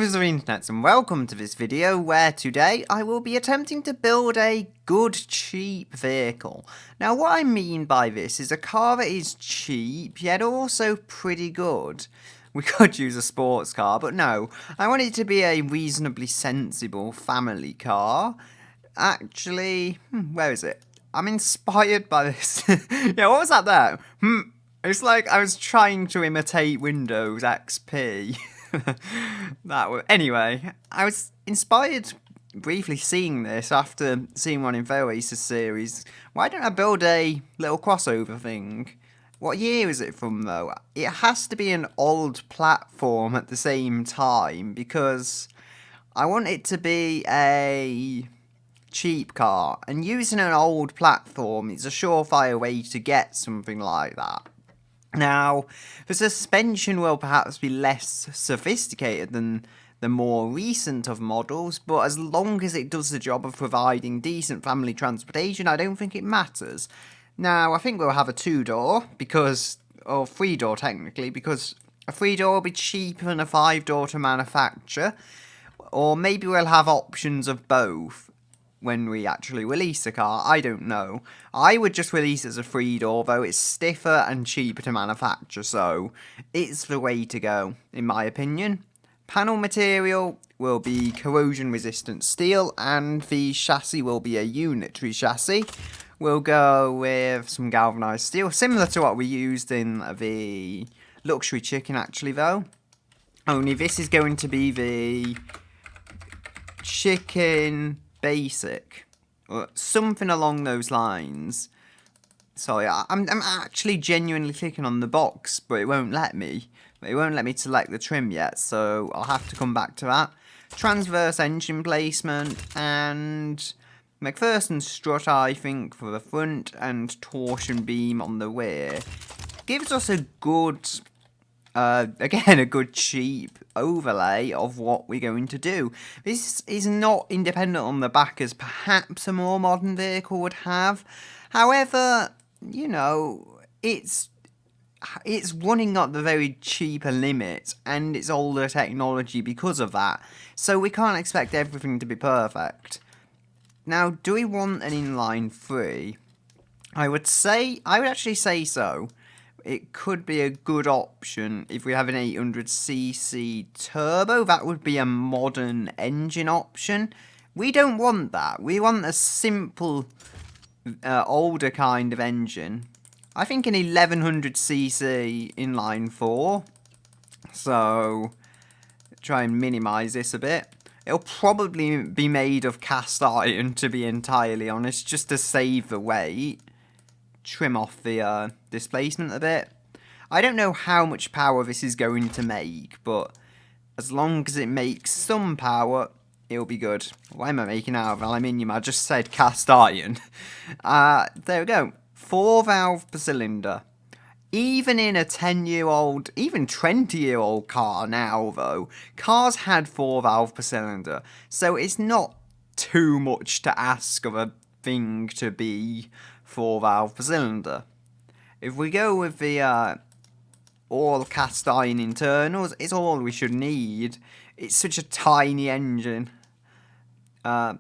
Brothers of Internet, and welcome to this video where today I will be attempting to build a good cheap vehicle. Now what I mean by this is a car that is cheap yet also pretty good. We could use a sports car, but no, I want it to be a reasonably sensible family car. Actually, where is it? I'm inspired by this. Yeah, what was that there? It's like I was trying to imitate Windows XP. Anyway, I was inspired briefly seeing this after seeing one in Veloace's series. Why don't I build a little crossover thing? What year is it from though? It has to be an old platform at the same time because I want it to be a cheap car, and using an old platform is a surefire way to get something like that. Now, the suspension will perhaps be less sophisticated than the more recent of models, but as long as it does the job of providing decent family transportation, I don't think it matters. Now, I think we'll have a 2-door, or 3-door technically, because a 3-door will be cheaper than a 5-door to manufacture, or maybe we'll have options of both when we actually release a car. I don't know. I would just release it as a 3-door, though. It's stiffer and cheaper to manufacture, so it's the way to go, in my opinion. Panel material will be corrosion-resistant steel, and the chassis will be a unitary chassis. We'll go with some galvanized steel, similar to what we used in the luxury chicken, actually, though. Only this is going to be the chicken basic, or something along those lines. Sorry, I'm actually genuinely clicking on the box, but it won't let me. It won't let me select the trim yet, so I'll have to come back to that. Transverse engine placement and McPherson strut, I think, for the front, and torsion beam on the rear. Gives us a good, again, a good cheap overlay of what we're going to do. This is not independent on the back as perhaps a more modern vehicle would have. However, you know, it's running at the very cheaper limit, and it's older technology because of that. So we can't expect everything to be perfect. Now, do we want an inline 3? I would actually say so. It could be a good option if we have an 800cc turbo. That would be a modern engine option. We don't want that. We want a simple, older kind of engine. I think an 1100cc inline 4. So, try and minimise this a bit. It'll probably be made of cast iron, to be entirely honest, just to save the weight. Trim off the displacement a bit. I don't know how much power this is going to make, but as long as it makes some power, it'll be good. Why am I making out of aluminium? I just said cast iron. There we go. 4 valve per cylinder. Even in a 10-year-old, even 20-year-old car now, though, cars had 4 valve per cylinder, so it's not too much to ask of a thing to be 4 valve per cylinder. If we go with the all cast iron internals, it's all we should need. It's such a tiny engine. I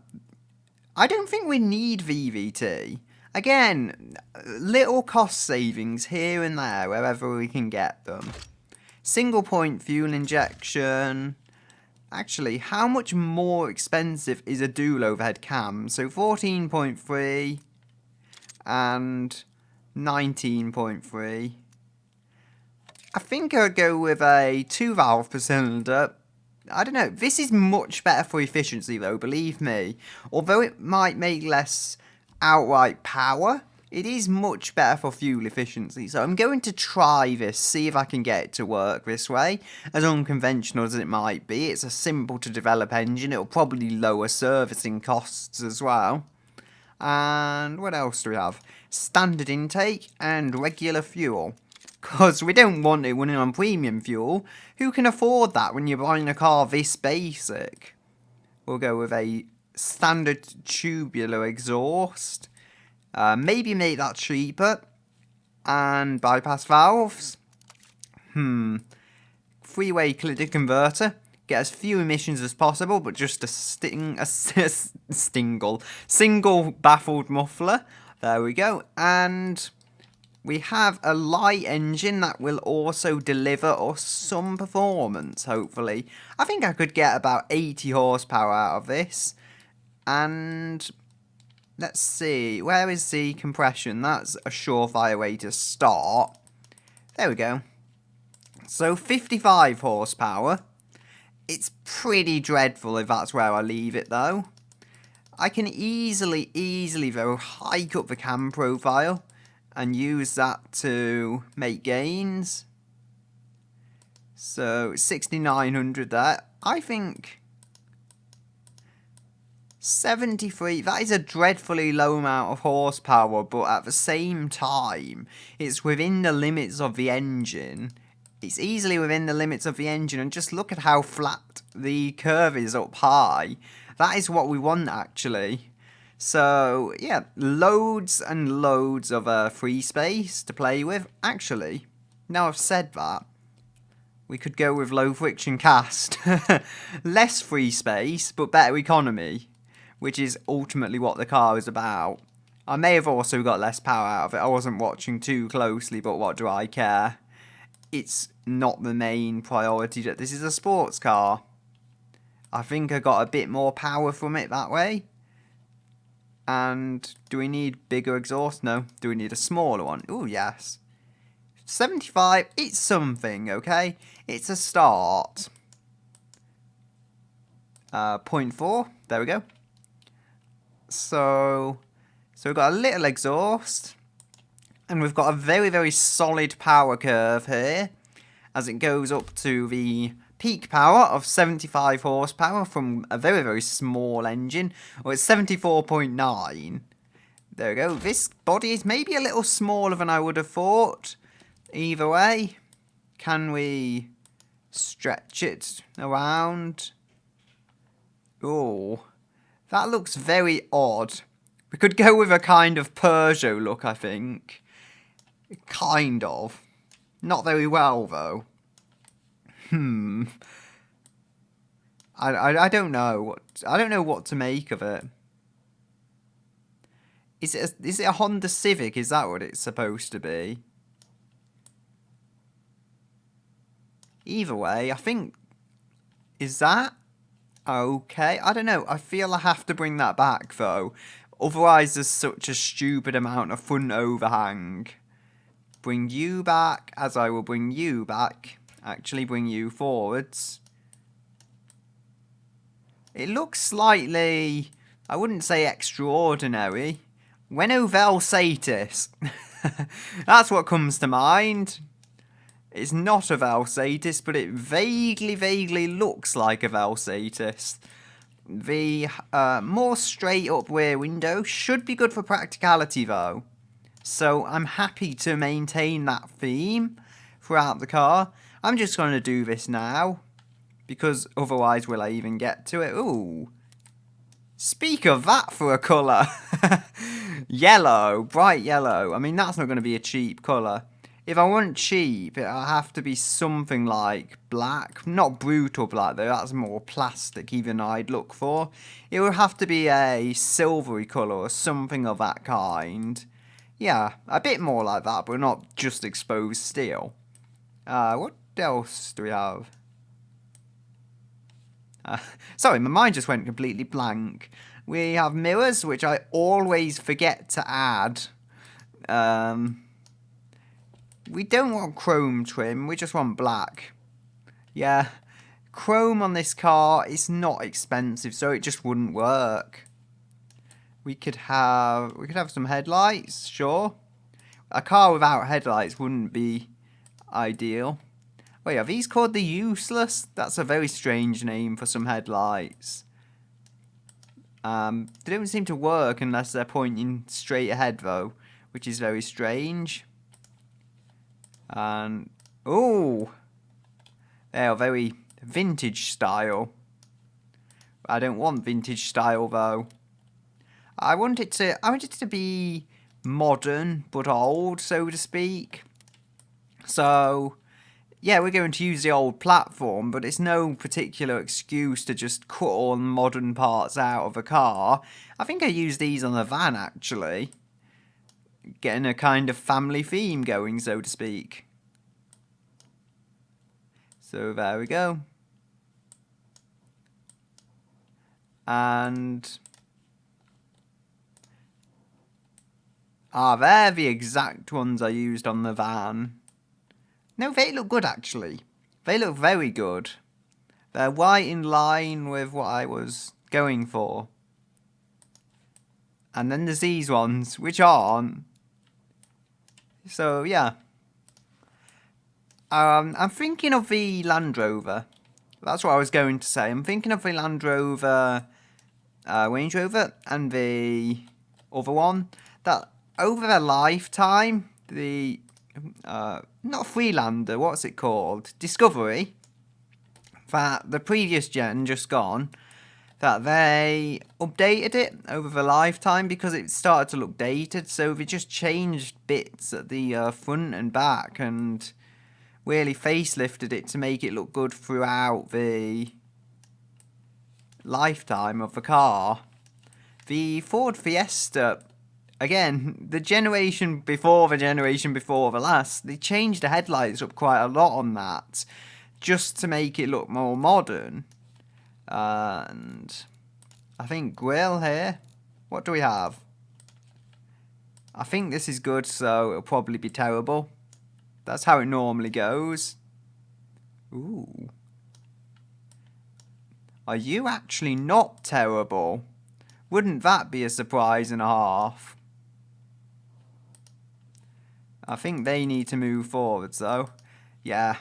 don't think we need VVT. Again, little cost savings here and there wherever we can get them. Single point fuel injection. Actually, how much more expensive is a dual overhead cam? So 14.3 and 19.3. I think I'd go with a 2 valve per cylinder. I don't know, this is much better for efficiency though, believe me. Although it might make less outright power, it is much better for fuel efficiency. So I'm going to try this, see if I can get it to work this way. As unconventional as it might be, it's a simple to develop engine. It'll probably lower servicing costs as well. And what else do we have? Standard intake and regular fuel. Because we don't want it running on premium fuel. Who can afford that when you're buying a car this basic? We'll go with a standard tubular exhaust. Maybe make that cheaper. And bypass valves. Three-way catalytic converter. get as few emissions as possible, but just a single baffled muffler. There we go. And we have a light engine that will also deliver us some performance, hopefully. I think I could get about 80 horsepower out of this. And let's see, where is the compression? That's a surefire way to start. There we go. So 55 horsepower. It's pretty dreadful if that's where I leave it though. I can easily though hike up the cam profile and use that to make gains. So 6900 there. I think 73, that is a dreadfully low amount of horsepower, but at the same time, it's within the limits of the engine. It's easily within the limits of the engine, and just look at how flat the curve is up high. That is what we want, actually. So, yeah, loads and loads of free space to play with. Actually, now I've said that, we could go with low friction cast. Less free space, but better economy, which is ultimately what the car is about. I may have also got less power out of it. I wasn't watching too closely, but what do I care? It's not the main priority that this is a sports car. I think I got a bit more power from it that way. And do we need bigger exhaust? No. Do we need a smaller one? Oh, yes. 75, it's something, okay? It's a start. 0.4, there we go. So we've got a little exhaust, and we've got a very solid power curve here as it goes up to the peak power of 75 horsepower from a very small engine. Well, it's 74.9. There we go. This body is maybe a little smaller than I would have thought. Either way, can we stretch it around? Oh, that looks very odd. We could go with a kind of Peugeot look, I think. Kind of. Not very well, though. I don't know. I don't know what to make of it. Is it a Honda Civic? Is that what it's supposed to be? Either way, I think... Is that... Okay, I don't know. I feel I have to bring that back, though. Otherwise, there's such a stupid amount of front overhang. Bring you back, as I will bring you back. Actually, bring you forwards. It looks slightly... I wouldn't say extraordinary. When Velsatis. That's what comes to mind. It's not a Velsatis, but it vaguely looks like a Velsatis. The more straight up rear window should be good for practicality though. So I'm happy to maintain that theme throughout the car. I'm just going to do this now, because otherwise will I even get to it? Ooh. Speak of that for a colour. Yellow, bright yellow. I mean, that's not going to be a cheap colour. If I want cheap, it'll have to be something like black. Not brutal black though, that's more plastic even I'd look for. It would have to be a silvery colour or something of that kind. Yeah, a bit more like that, but not just exposed steel. What else do we have? Sorry, my mind just went completely blank. We have mirrors, which I always forget to add. We don't want chrome trim, we just want black. Yeah, chrome on this car is not expensive, so it just wouldn't work. We could have some headlights, sure. A car without headlights wouldn't be ideal. Wait, are these called the Useless? That's a very strange name for some headlights. They don't seem to work unless they're pointing straight ahead though, which is very strange. And oh, they are very vintage style. I don't want vintage style though. I want it to be modern but old, so to speak. So yeah, we're going to use the old platform, but it's no particular excuse to just cut all the modern parts out of a car. I think I used these on the van, actually. Getting a kind of family theme going, so to speak. So there we go. And they're the exact ones I used on the van. No, they look good, actually. They look very good. They're right in line with what I was going for. And then there's these ones, which aren't. So, yeah. I'm thinking of the Land Rover. That's what I was going to say. I'm thinking of the Land Rover, Range Rover, and the other one. That over their lifetime, the not Freelander, what's it called? Discovery. That the previous gen just gone. That they updated it over the lifetime because it started to look dated. So they just changed bits at the front and back and really facelifted it to make it look good throughout the lifetime of the car. The Ford Fiesta, again, the generation before the last, they changed the headlights up quite a lot on that just to make it look more modern. And I think grill here. What do we have? I think this is good, so it'll probably be terrible. That's how it normally goes. Ooh. Are you actually not terrible? Wouldn't that be a surprise and a half? I think they need to move forwards, though. Yeah.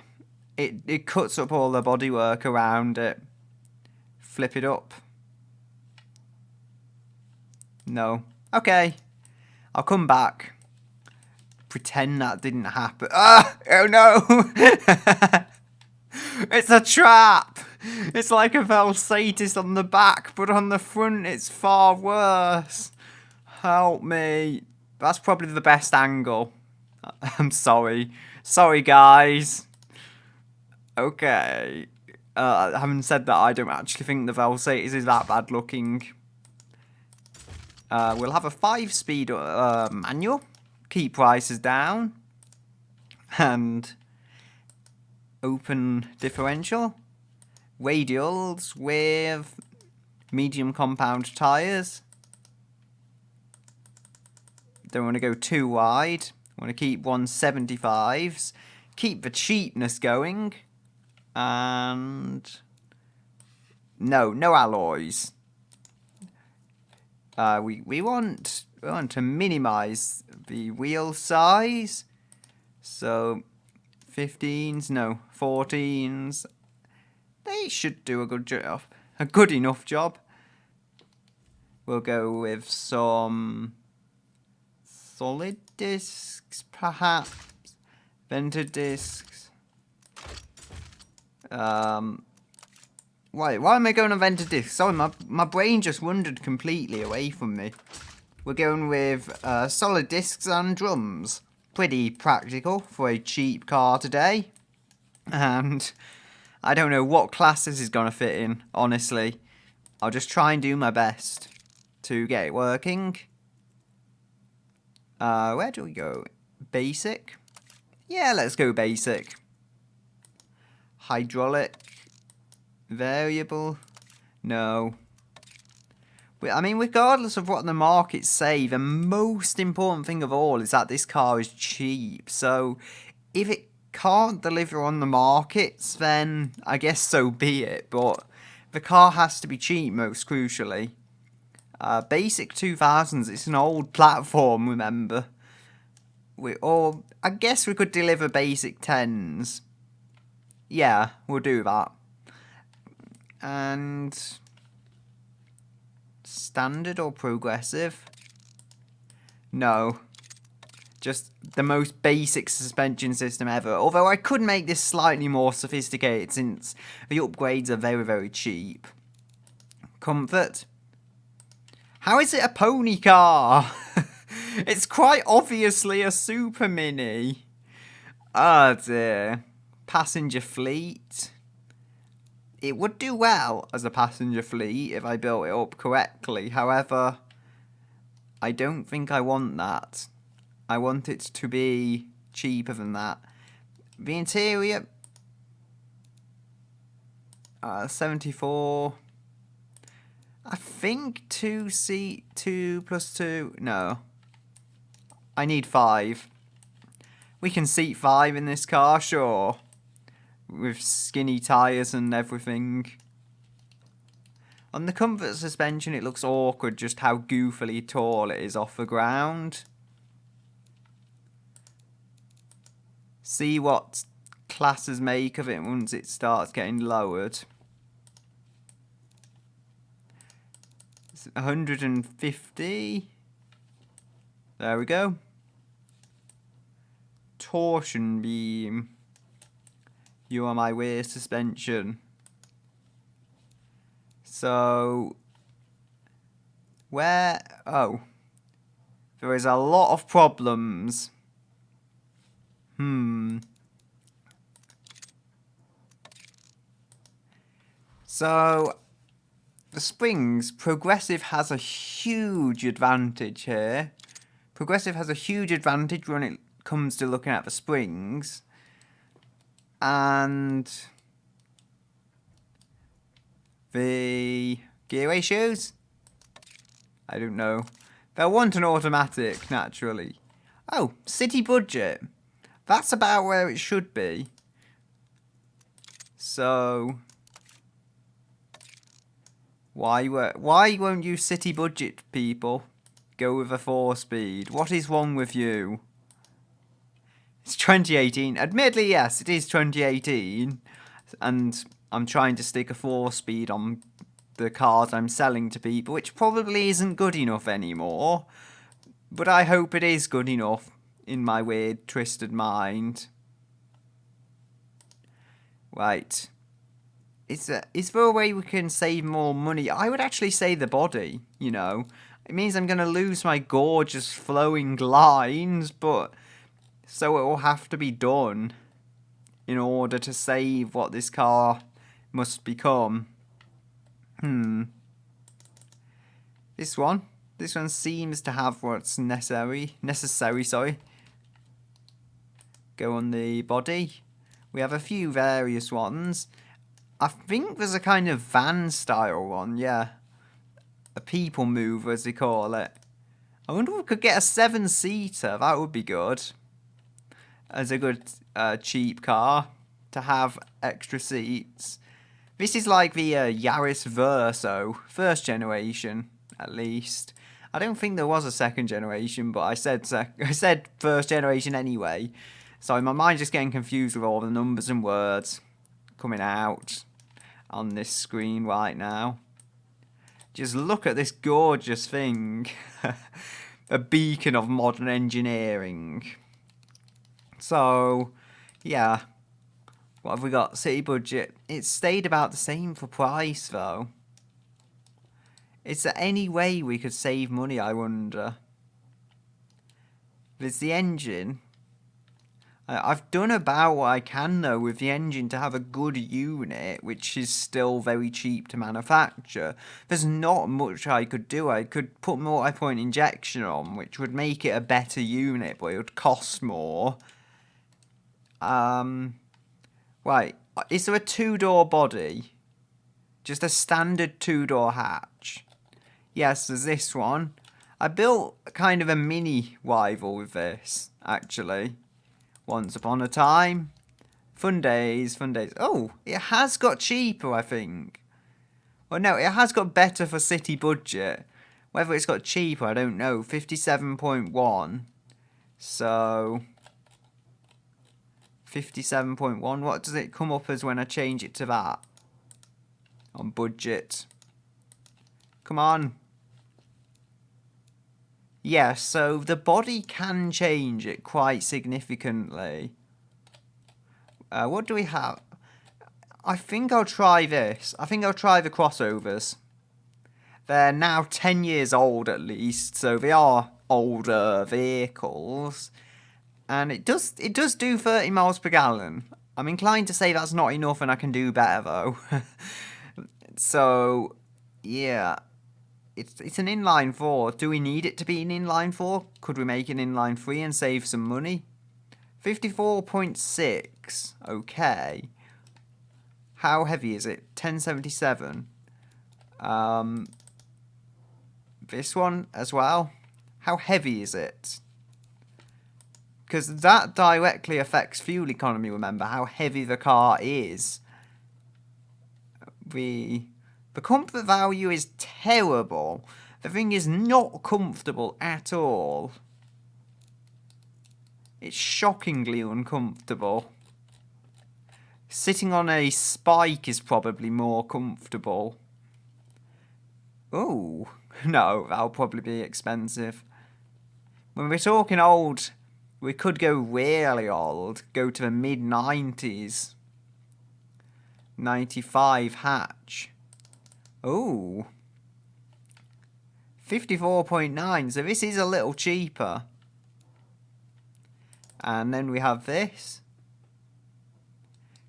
It cuts up all the bodywork around it. Flip it up. No. Okay. I'll come back. Pretend that didn't happen. Ah! Oh no! It's a trap! It's like a Velsatis on the back, but on the front it's far worse. Help me. That's probably the best angle. I'm sorry. Sorry, guys. Okay. Having said that, I don't actually think the Velsatis is that bad looking. We'll have a 5-speed manual. Keep prices down. And open differential. Radials with medium compound tyres. Don't want to go too wide. Want to keep 175s. Keep the cheapness going. And no alloys. We want to minimize the wheel size. So 15s, no, 14s. They should do a good job. A good enough job. We'll go with some solid discs, perhaps. Vented discs. Why am I going to vented discs? Sorry, my brain just wandered completely away from me. We're going with solid discs and drums. Pretty practical for a cheap car today. And I don't know what class this is going to fit in, honestly. I'll just try and do my best to get it working. Where do we go? Basic? Yeah, let's go basic. Hydraulic. Variable. No. I mean, regardless of what the markets say, the most important thing of all is that this car is cheap. So, if it can't deliver on the markets, then I guess so be it. But the car has to be cheap, most crucially. Basic 2000s, it's an old platform, remember. I guess we could deliver basic 10s. Yeah, we'll do that. And standard or progressive? No. Just the most basic suspension system ever. Although I could make this slightly more sophisticated since the upgrades are very, very cheap. Comfort. How is it a pony car? It's quite obviously a super mini. Oh dear. passenger fleet. It would do well as a passenger fleet if I built it up correctly. However, I don't think I want that. I want it to be cheaper than that. The interior, 74. I think 2 plus 2. No. I need 5. We can seat 5 in this car, sure. With skinny tyres and everything. On the comfort suspension, it looks awkward just how goofily tall it is off the ground. See what classes make of it once it starts getting lowered. It's 150. There we go. Torsion beam. You are my rear suspension. So, where? Oh, there is a lot of problems. So, the springs, Progressive has a huge advantage here. Progressive has a huge advantage when it comes to looking at the springs. And the gear ratios? I don't know. They'll want an automatic, naturally. Oh, city budget. That's about where it should be. So, why won't you city budget, people? Go with a 4-speed. What is wrong with you? It's 2018. Admittedly, yes, it is 2018. And I'm trying to stick a 4-speed on the cars I'm selling to people, which probably isn't good enough anymore. But I hope it is good enough in my weird, twisted mind. Right. Is there a way we can save more money? I would actually say the body, you know. It means I'm going to lose my gorgeous flowing lines, but so it will have to be done in order to save what this car must become. This one seems to have what's necessary, sorry. Go on the body. We have a few various ones. I think there's a kind of van style one, yeah. A people mover, as they call it. I wonder if we could get a 7-seater. That would be good. As a good cheap car to have extra seats. This is like the Yaris Verso, first generation at least. I don't think there was a second generation, but I said first generation anyway. So my mind's just getting confused with all the numbers and words coming out on this screen right now. Just look at this gorgeous thing. A beacon of modern engineering. So, yeah. What have we got? City budget. It's stayed about the same for price, though. Is there any way we could save money, I wonder? There's the engine. I've done about what I can, though, with the engine to have a good unit, which is still very cheap to manufacture. There's not much I could do. I could put multi-point injection on, which would make it a better unit, but it would cost more. Right. Is there a 2-door body? Just a standard 2-door hatch? Yes, there's this one. I built kind of a mini rival with this, actually. Once upon a time. Fun days. Oh, it has got cheaper, I think. Well, no, it has got better for city budget. Whether it's got cheaper, I don't know. 57.1. So, 57.1. What does it come up as when I change it to that? On budget. Come on. Yes, so the body can change it quite significantly. What do we have? I think I'll try this. I think I'll try the crossovers. They're now 10 years old at least, so they are older vehicles. And it does do 30 miles per gallon. I'm inclined to say that's not enough and I can do better, though. So, yeah. It's an inline 4. Do we need it to be an inline 4? Could we make an inline 3 and save some money? 54.6. Okay. How heavy is it? 1077. This one as well. How heavy is it? Because that directly affects fuel economy, remember, how heavy the car is. The comfort value is terrible. The thing is not comfortable at all. It's shockingly uncomfortable. Sitting on a spike is probably more comfortable. Oh, no, that'll probably be expensive. When we're talking old, we could go really old. Go to the mid-90s. 95 hatch. Oh. 54.9, so this is a little cheaper. And then we have this.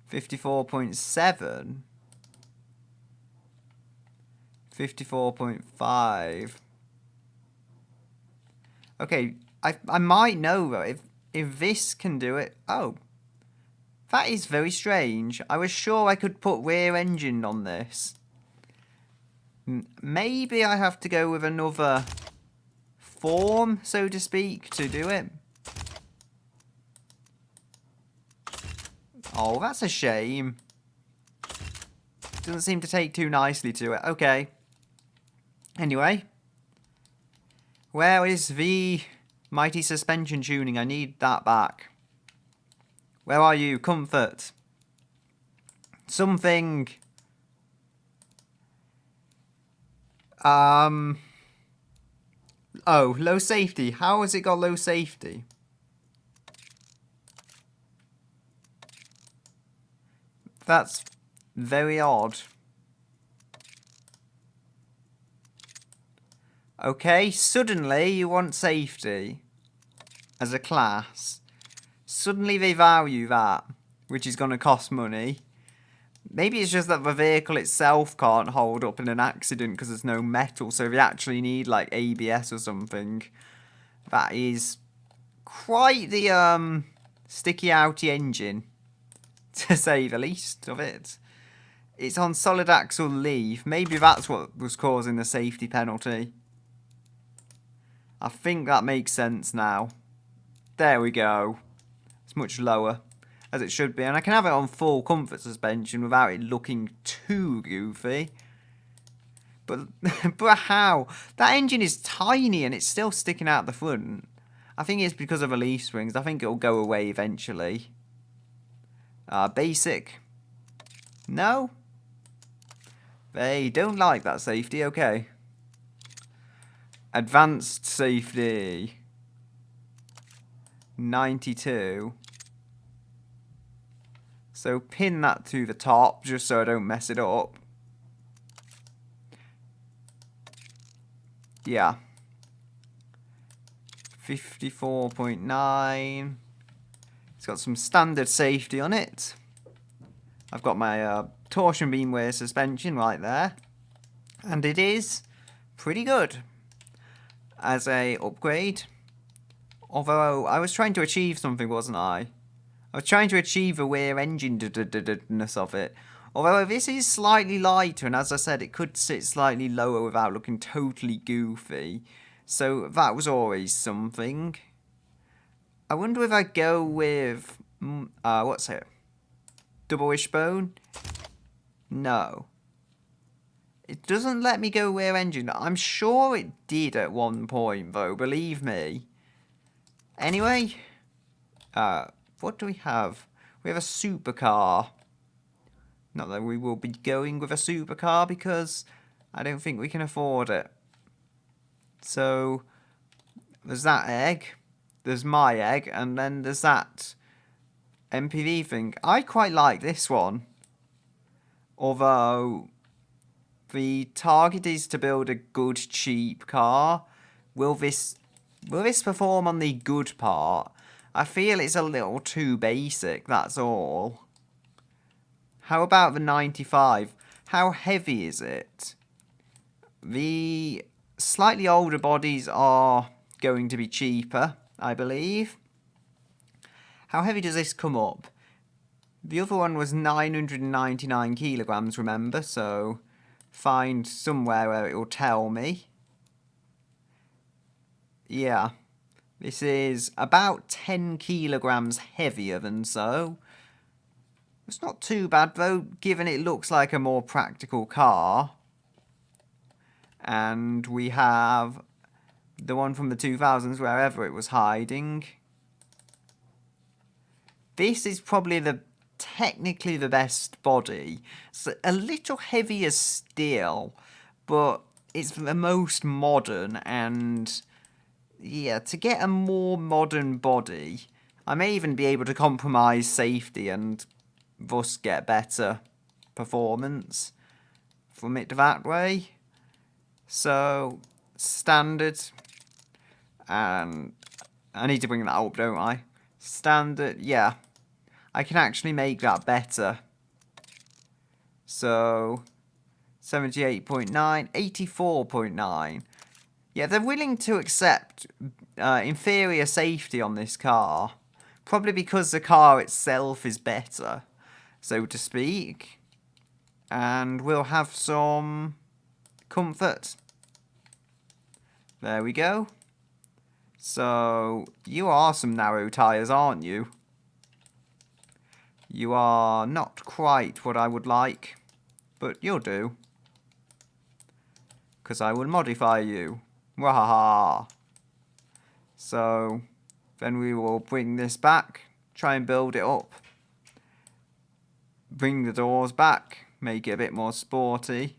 54.7. 54.5. Okay, I might know though, if this can do it. Oh. That is very strange. I was sure I could put rear engine on this. Maybe I have to go with another form, so to speak, to do it. Oh, that's a shame. Doesn't seem to take too nicely to it. Okay. Anyway. Where is the mighty suspension tuning? I need that back. Where are you? Comfort. Something. Oh, low safety. How has it got low safety? That's very odd. Okay, suddenly you want safety as a class. Suddenly they value that, which is going to cost money. Maybe it's just that the vehicle itself can't hold up in an accident because there's no metal, so they actually need like ABS or something. That is quite the sticky outy engine, to say the least of it. It's on solid axle leaf. Maybe that's what was causing the safety penalty. I think that makes sense now. There we go. It's much lower, as it should be. And I can have it on full comfort suspension without it looking too goofy. But, but how? That engine is tiny and it's still sticking out the front. I think it's because of the leaf springs. I think it'll go away eventually. Basic. No? They don't like that safety. Okay. Advanced safety. 92. So pin that to the top just so I don't mess it up. Yeah. 54.9. It's got some standard safety on it. I've got my torsion beam wear suspension right there. And it is pretty good as a upgrade. Although I was trying to achieve something, wasn't I? I was trying to achieve the rear engine-ness of it. Although this is slightly lighter, and as I said, it could sit slightly lower without looking totally goofy. So that was always something. I wonder if I go with what's it? Double wishbone? No. It doesn't let me go rear engine. I'm sure it did at one point, though. Believe me. Anyway, what do we have? We have a supercar. Not that we will be going with a supercar because I don't think we can afford it. So, there's that egg. There's my egg. And then there's that MPV thing. I quite like this one. Although, the target is to build a good, cheap car. Will this perform on the good part? I feel it's a little too basic, that's all. How about the 95? How heavy is it? The slightly older bodies are going to be cheaper, I believe. How heavy does this come up? The other one was 999 kilograms, remember, so find somewhere where it will tell me. Yeah, this is about 10 kilograms heavier than so. It's not too bad though, given it looks like a more practical car. And we have the one from the 2000s, wherever it was hiding. This is probably technically the best body. It's a little heavier still, but it's the most modern, and yeah, to get a more modern body, I may even be able to compromise safety and thus get better performance from it that way. So, standard, and I need to bring that up, don't I? Standard, yeah. I can actually make that better. So, 78.9, 84.9. Yeah, they're willing to accept inferior safety on this car. Probably because the car itself is better, so to speak. And we'll have some comfort. There we go. So, you are some narrow tyres, aren't you? You are not quite what I would like, but you'll do. Because I will modify you. Wahaha. So, then we will bring this back, try and build it up. Bring the doors back, make it a bit more sporty.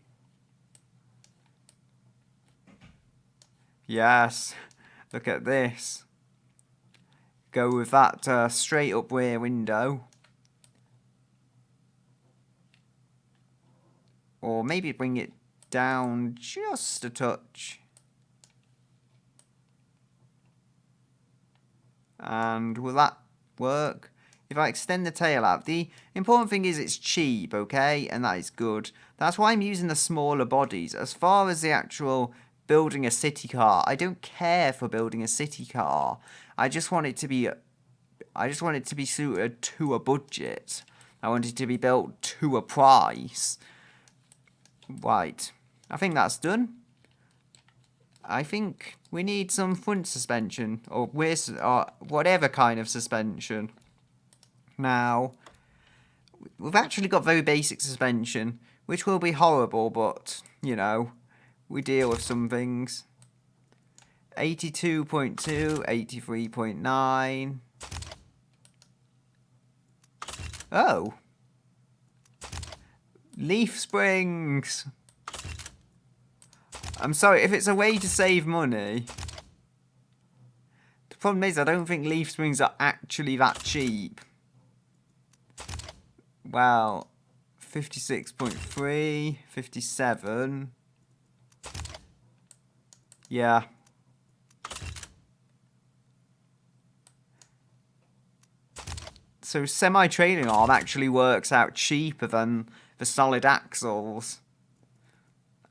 Yes, look at this. Go with that straight up rear window. Or maybe bring it down just a touch. And will that work? If I extend the tail out, the important thing is it's cheap, okay? And that is good. That's why I'm using the smaller bodies. As far as the actual building a city car, I don't care for building a city car. I just want it to be suited to a budget. I want it to be built to a price. Right. I think that's done. I think we need some front suspension, or whatever kind of suspension. Now, we've actually got very basic suspension, which will be horrible, but, you know, we deal with some things. 82.2, 83.9. Oh. Leaf springs. I'm sorry, if it's a way to save money. The problem is I don't think leaf springs are actually that cheap. Well, 56.3, 57. Yeah. So semi-trailing arm actually works out cheaper than the solid axles.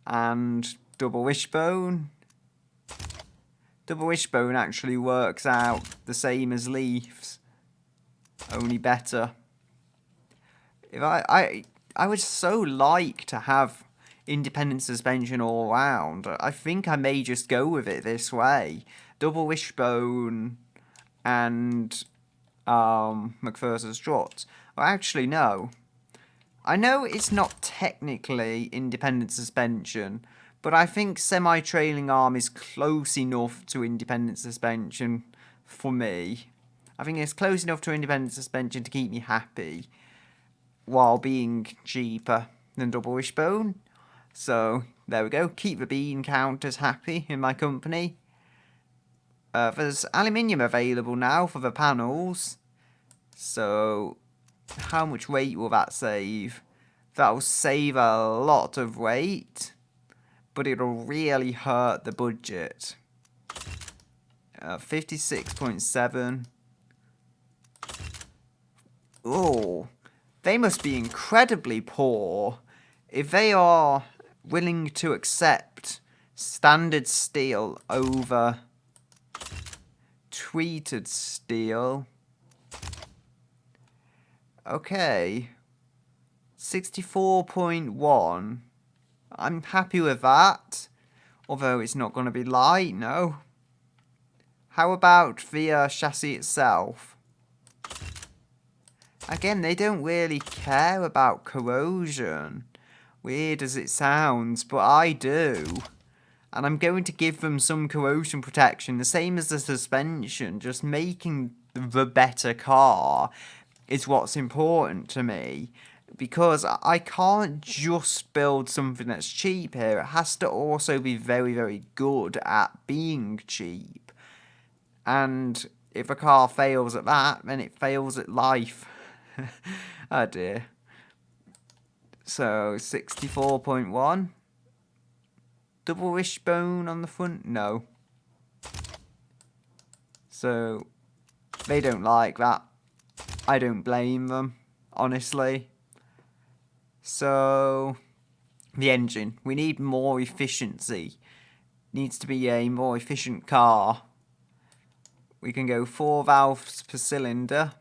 And double wishbone. Double wishbone actually works out the same as leaves, only better. If I would so like to have independent suspension all round. I think I may just go with it this way. Double wishbone and McPherson's struts. Well, actually, no. I know it's not technically independent suspension, but I think semi-trailing arm is close enough to independent suspension for me. I think it's close enough to independent suspension to keep me happy while being cheaper than double wishbone. So, there we go. Keep the bean counters happy in my company. There's aluminium available now for the panels. So, how much weight will that save? That'll save a lot of weight, but it'll really hurt the budget. 56.7. Oh, They must be incredibly poor if they are willing to accept standard steel over treated steel. Okay. 64.1. I'm happy with that. Although it's not going to be light, no. How about the chassis itself? Again, they don't really care about corrosion. Weird as it sounds, but I do. And I'm going to give them some corrosion protection, the same as the suspension. Just making the better car is what's important to me. Because I can't just build something that's cheap here. It has to also be very, very good at being cheap. And if a car fails at that, then it fails at life. Oh dear. So, 64.1. Double wishbone on the front? No. So, they don't like that. I don't blame them, honestly. So, the engine. We need more efficiency. Needs to be a more efficient car. We can go 4 valves per cylinder.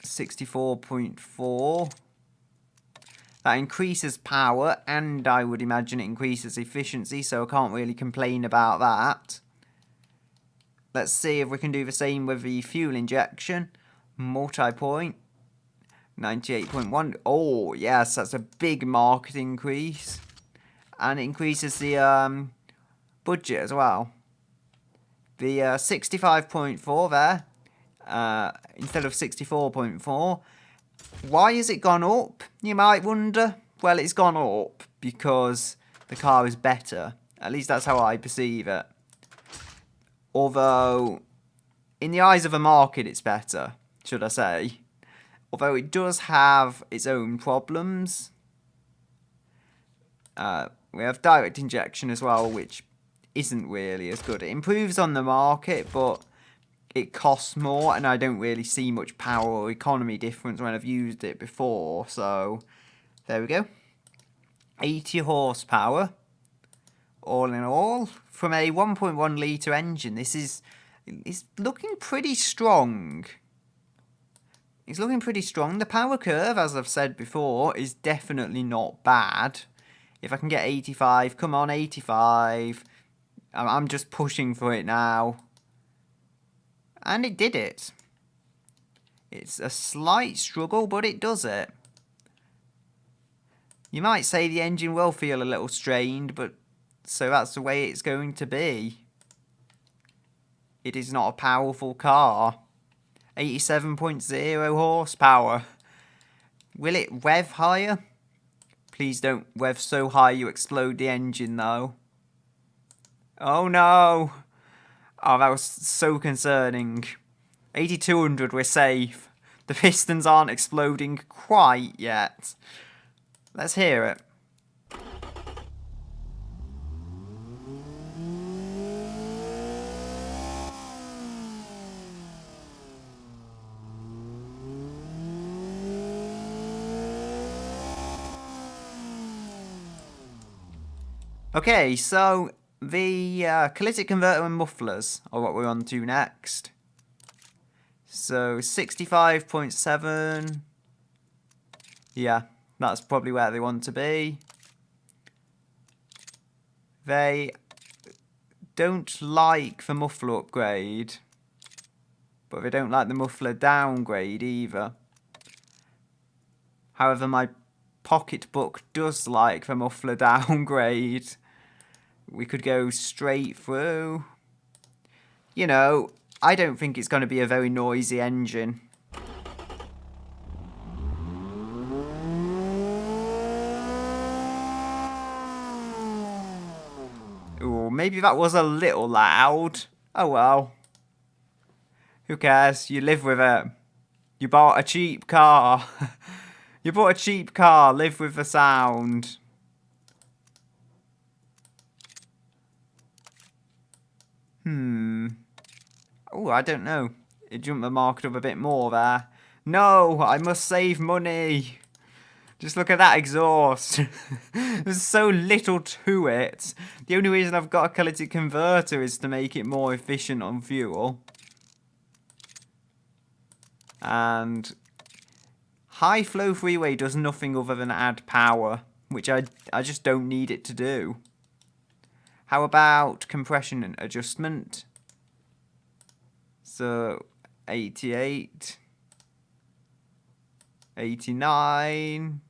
64.4. That increases power, and I would imagine it increases efficiency, so I can't really complain about that. Let's see if we can do the same with the fuel injection. Multi-point. 98.1. Oh, yes, that's a big market increase. And it increases the budget as well. The 65.4 there, instead of 64.4. Why has it gone up, you might wonder? Well, it's gone up because the car is better. At least that's how I perceive it. Although, in the eyes of the market, it's better, should I say. Although it does have its own problems. We have direct injection as well, which isn't really as good. It improves on the market, but it costs more, and I don't really see much power or economy difference when I've used it before. So, there we go. 80 horsepower, all in all, from a 1.1 litre engine. This is looking pretty strong. It's looking pretty strong. The power curve, as I've said before, is definitely not bad. If I can get 85, come on, 85. I'm just pushing for it now. And it did it. It's a slight struggle, but it does it. You might say the engine will feel a little strained, but so that's the way it's going to be. It is not a powerful car. 87.0 horsepower. Will it rev higher? Please don't rev so high you explode the engine, though. Oh no! Oh, that was so concerning. 8200, we're safe. The pistons aren't exploding quite yet. Let's hear it. Okay, so the catalytic converter and mufflers are what we're on to next. So 65.7. Yeah, that's probably where they want to be. They don't like the muffler upgrade, but they don't like the muffler downgrade either. However, my pocketbook does like the muffler downgrade. We could go straight through. You know, I don't think it's going to be a very noisy engine. Ooh, maybe that was a little loud. Oh well. Who cares? You live with it. You bought a cheap car. You bought a cheap car. Live with the sound. Oh, I don't know. It jumped the market up a bit more there. No, I must save money. Just look at that exhaust. There's so little to it. The only reason I've got a catalytic converter is to make it more efficient on fuel. And high flow freeway does nothing other than add power, which I just don't need it to do. How about compression and adjustment? So 88, 89.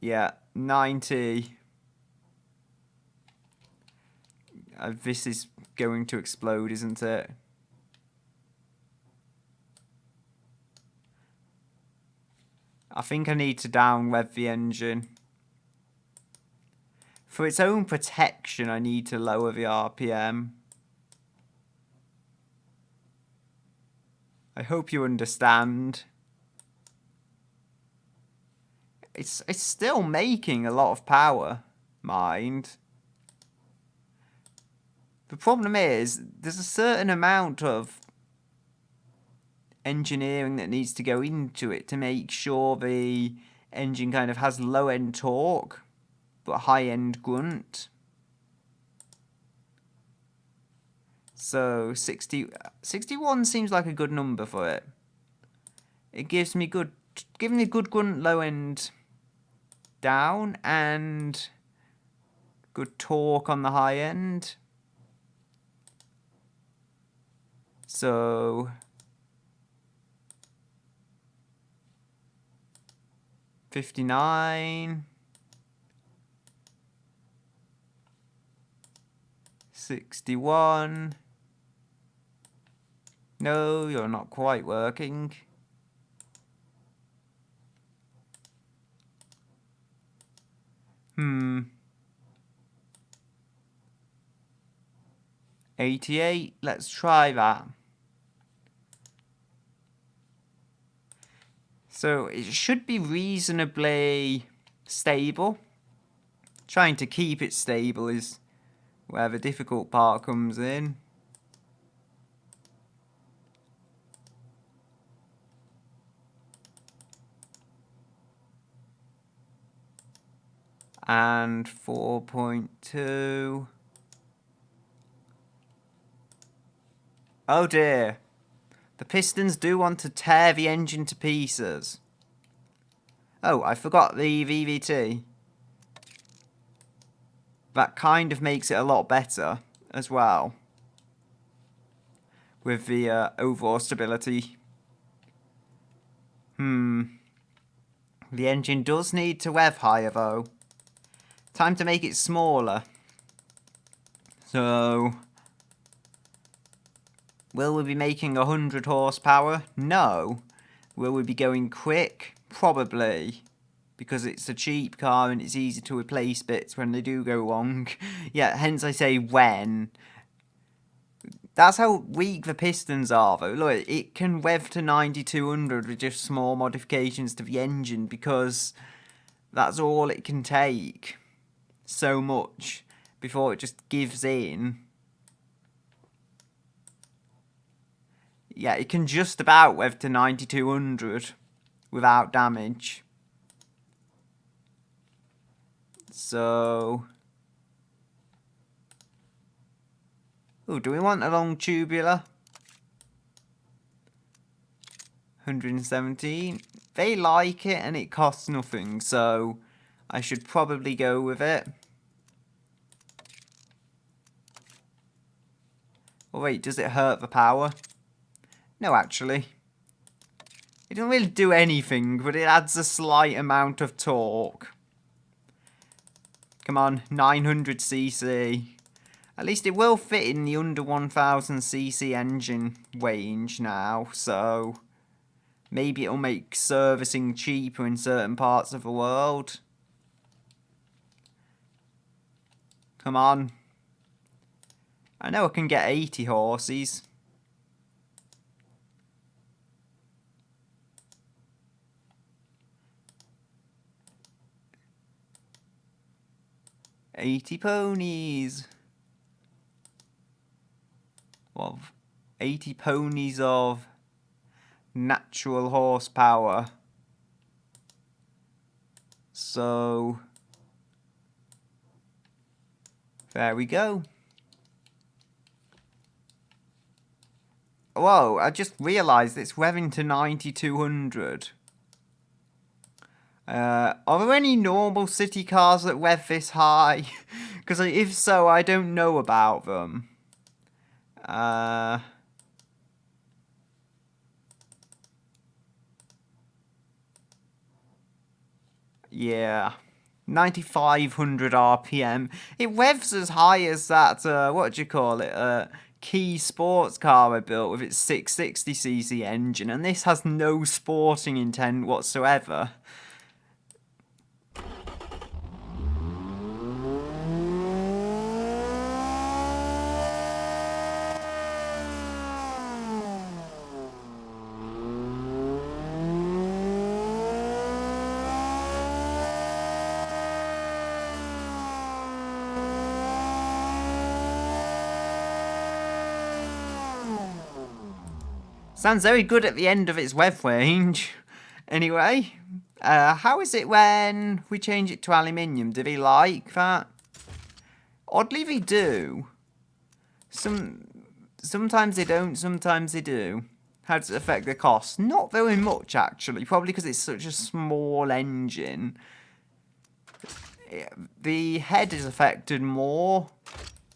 Yeah, 90. This is going to explode, isn't it? I think I need to down rev the engine. For its own protection, I need to lower the RPM. I hope you understand. It's still making a lot of power, mind. The problem is, there's a certain amount of engineering that needs to go into it to make sure the engine kind of has low-end torque, but high-end grunt. So 61 seems like a good number for it. It gives me good grunt low-end down and good torque on the high end. So 59, 61. No, you're not quite working. Hmm. 88, let's try that. So it should be reasonably stable. Trying to keep it stable is where the difficult part comes in. And 4.2. Oh dear. The pistons do want to tear the engine to pieces. Oh, I forgot the VVT. That kind of makes it a lot better as well. With the overall stability. The engine does need to rev higher though. Time to make it smaller. So, will we be making 100 horsepower? No. Will we be going quick? Probably. Because it's a cheap car and it's easy to replace bits when they do go wrong. Yeah, hence I say when. That's how weak the pistons are though. Look, it can rev to 9200 with just small modifications to the engine because that's all it can take. So much before it just gives in. Yeah, it can just about rev to 9200 without damage. So... oh, do we want a long tubular? 117. They like it and it costs nothing, so I should probably go with it. Oh wait, does it hurt the power? No, actually. It doesn't really do anything, but it adds a slight amount of torque. Come on, 900cc. At least it will fit in the under 1000cc engine range now, so maybe it'll make servicing cheaper in certain parts of the world. Come on. I know I can get 80 horses. $80 ponies. Well, 80 ponies of natural horsepower. So there we go. Whoa, I just realised it's revving to 9200. Are there any normal city cars that rev this high? Because if so, I don't know about them. Yeah. 9500 RPM. It revs as high as that, what do you call it? Key sports car I built with its 660cc engine, and this has no sporting intent whatsoever. Sounds very good at the end of its rev range. Anyway, how is it when we change it to aluminium? Do they like that? Oddly, they do. Sometimes they don't, sometimes they do. How does it affect the cost? Not very much, actually. Probably because it's such a small engine. The head is affected more,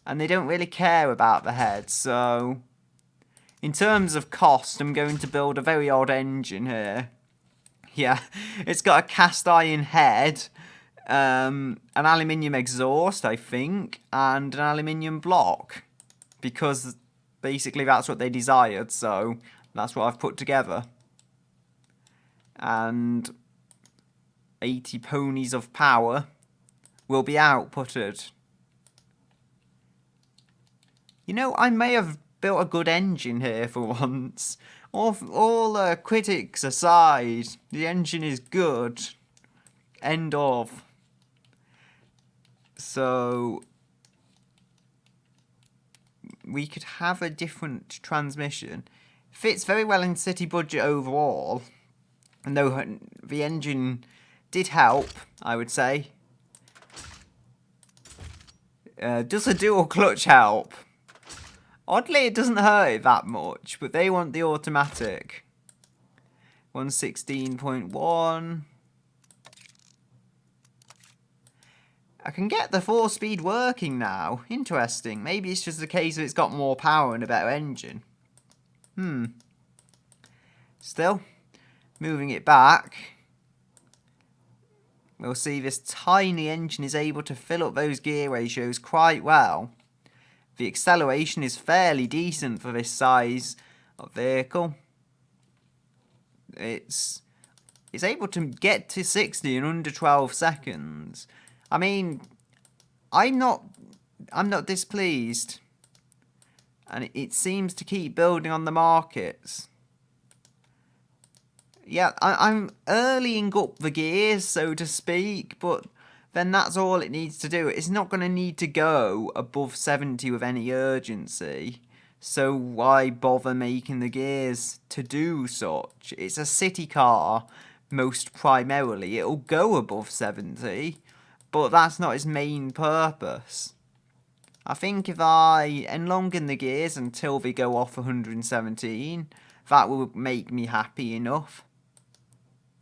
and they don't really care about the head, so in terms of cost, I'm going to build a very odd engine here. Yeah, it's got a cast iron head, an aluminium exhaust, I think, and an aluminium block, because basically that's what they desired, so that's what I've put together. And 80 ponies of power will be outputted. You know, I may have built a good engine here for once. All critics aside, the engine is good. End of. So we could have a different transmission. Fits very well in city budget overall. And though the engine did help, I would say. Does a dual clutch help? Oddly, it doesn't hurt it that much, but they want the automatic. 116.1. I can get the 4-speed working now. Interesting. Maybe it's just a case of it's got more power and a better engine. Still, moving it back, we'll see this tiny engine is able to fill up those gear ratios quite well. The acceleration is fairly decent for this size of vehicle. It's able to get to 60 in under 12 seconds. I mean, I'm not displeased. And it seems to keep building on the markets. Yeah, I'm earlying up the gears, so to speak, but then that's all it needs to do. It's not going to need to go above 70 with any urgency. So why bother making the gears to do such? It's a city car, most primarily. It'll go above 70, but that's not its main purpose. I think if I elongate the gears until they go off 117, that will make me happy enough.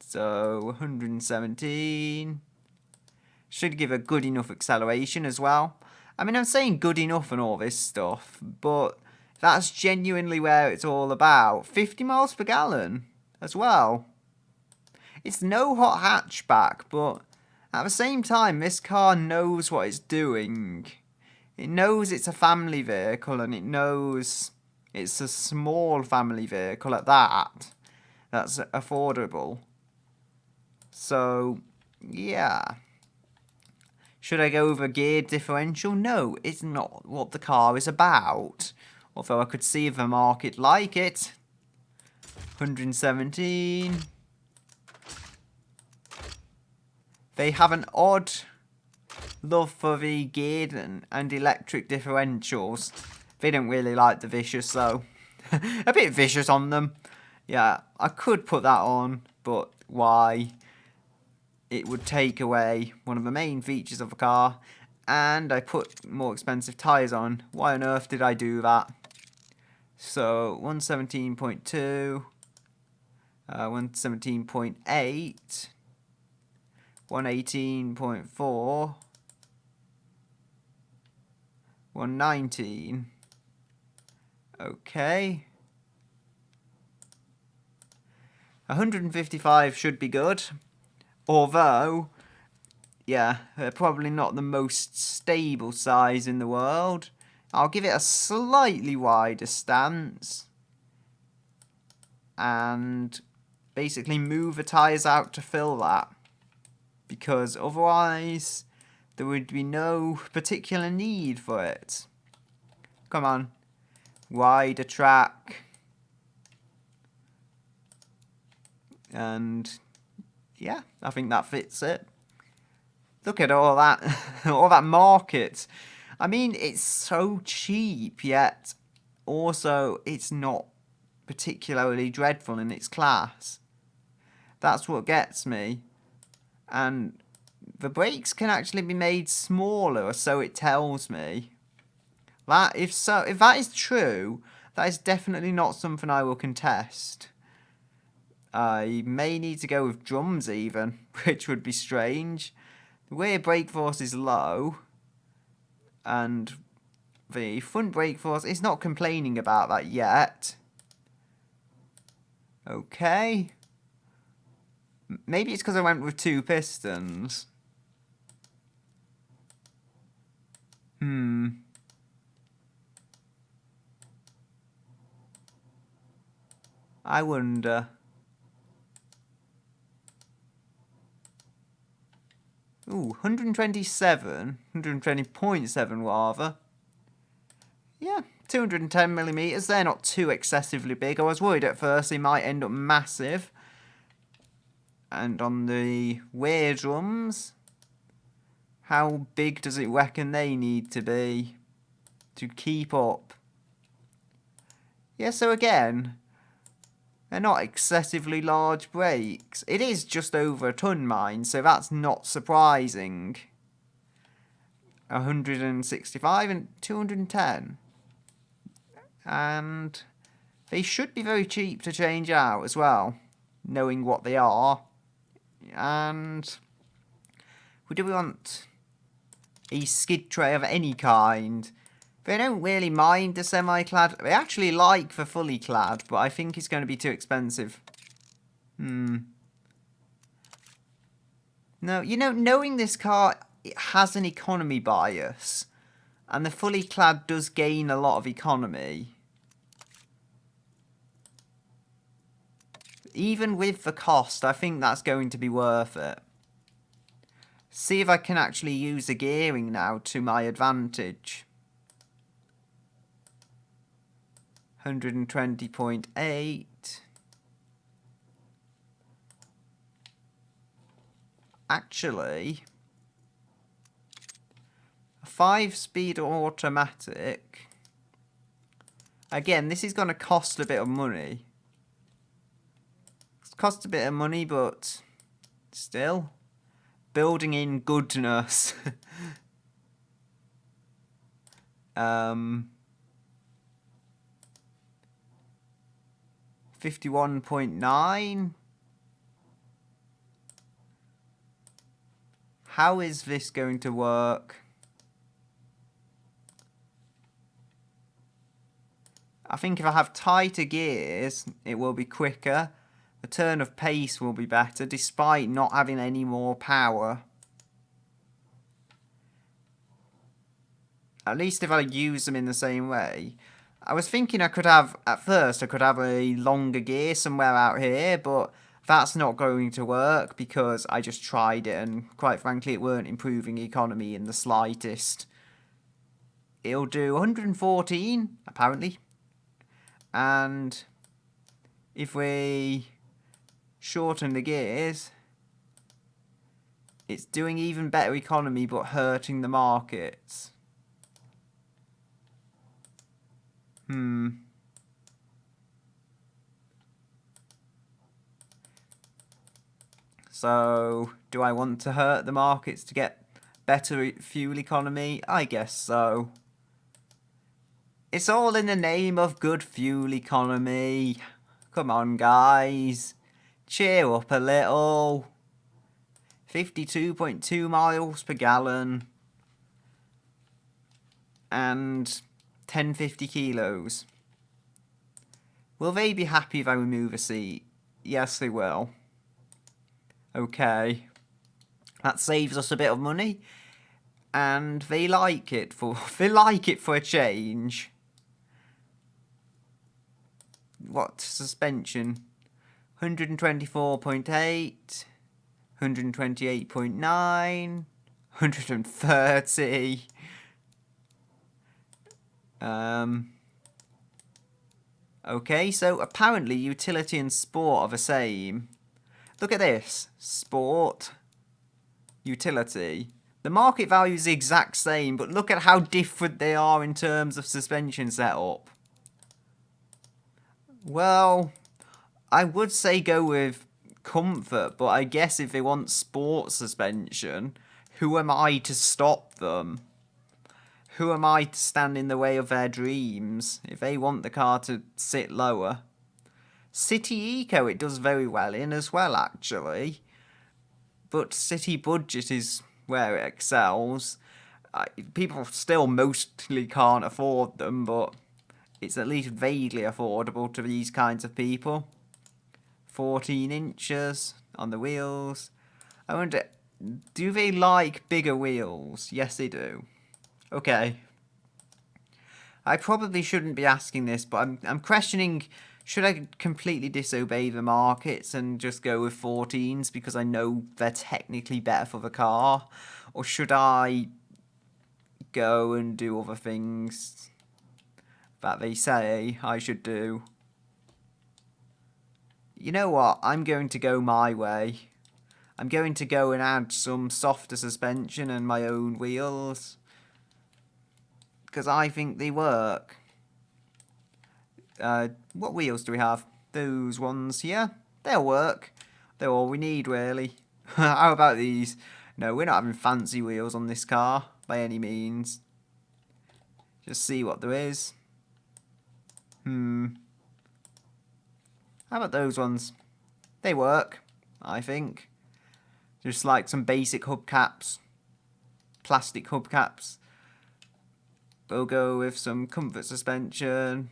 So 117... should give a good enough acceleration as well. I mean, I'm saying good enough and all this stuff, but that's genuinely where it's all about. 50 miles per gallon as well. It's no hot hatchback, but at the same time, this car knows what it's doing. It knows it's a family vehicle, and it knows it's a small family vehicle at that. That's affordable. So, yeah. Should I go over gear differential? No, it's not what the car is about. Although I could see the market like it. 117. They have an odd love for the geared and electric differentials. They don't really like the vicious though. A bit vicious on them. Yeah, I could put that on, but why? It would take away one of the main features of the car, and I put more expensive tyres on. Why on earth did I do that? So 117.2, 117.8, 118.4, 119. Okay. 155 should be good. Although, yeah, they're probably not the most stable size in the world. I'll give it a slightly wider stance. And basically move the tyres out to fill that. Because otherwise, there would be no particular need for it. Come on. Wider track. And yeah, I think that fits it. Look at all that, all that market. I mean, it's so cheap, yet also it's not particularly dreadful in its class. That's what gets me. And the brakes can actually be made smaller, so it tells me. That if that is true, that is definitely not something I will contest. I may need to go with drums even, which would be strange. The rear brake force is low, and the front brake force is not complaining about that yet. Okay. Maybe it's because I went with 2 pistons. I wonder. Ooh, 127. 120.7 rather. Yeah, 210mm. They're not too excessively big. I was worried at first they might end up massive. And on the rear drums, how big does it reckon they need to be to keep up? Yeah, so again, they're not excessively large brakes. It is just over a ton, mind, so that's not surprising. 165 and 210. And they should be very cheap to change out as well, knowing what they are. And do we want a skid tray of any kind? They don't really mind the semi-clad. They actually like the fully clad, but I think it's going to be too expensive. No, you know, knowing this car, it has an economy bias, and the fully clad does gain a lot of economy. Even with the cost, I think that's going to be worth it. See if I can actually use the gearing now to my advantage. 120.8. Actually, a 5-speed automatic. Again, this is going to cost a bit of money. It's cost a bit of money, but still, building in goodness. 51.9. How is this going to work? I think if I have tighter gears, it will be quicker. The turn of pace will be better, despite not having any more power. At least if I use them in the same way. I was thinking at first I could have a longer gear somewhere out here, but that's not going to work because I just tried it and quite frankly it weren't improving economy in the slightest. It'll do 114, apparently. And if we shorten the gears, it's doing even better economy but hurting the markets. So, do I want to hurt the markets to get better fuel economy? I guess so. It's all in the name of good fuel economy. Come on, guys. Cheer up a little. 52.2 miles per gallon. And 1050 kilos. Will they be happy if I remove a seat? Yes, they will. Okay. That saves us a bit of money. And they like it for a change. What suspension? 124.8, 128.9, 130. Okay, so apparently utility and sport are the same. Look at this. Sport, utility. The market value is the exact same, but look at how different they are in terms of suspension setup. Well, I would say go with comfort, but I guess if they want sport suspension, who am I to stop them? Who am I to stand in the way of their dreams if they want the car to sit lower? City Eco it does very well in as well, actually. But City Budget is where it excels. People still mostly can't afford them, but it's at least vaguely affordable to these kinds of people. 14 inches on the wheels. I wonder, do they like bigger wheels? Yes, they do. Okay. I probably shouldn't be asking this, but I'm questioning, should I completely disobey the markets and just go with 14s because I know they're technically better for the car? Or should I go and do other things that they say I should do? You know what? I'm going to go my way. I'm going to go and add some softer suspension and my own wheels. Because I think they work. What wheels do we have? Those ones here. They'll work. They're all we need, really. How about these? No, we're not having fancy wheels on this car, by any means. Just see what there is. How about those ones? They work, I think. Just like some basic hubcaps. Plastic hubcaps. We'll go with some comfort suspension.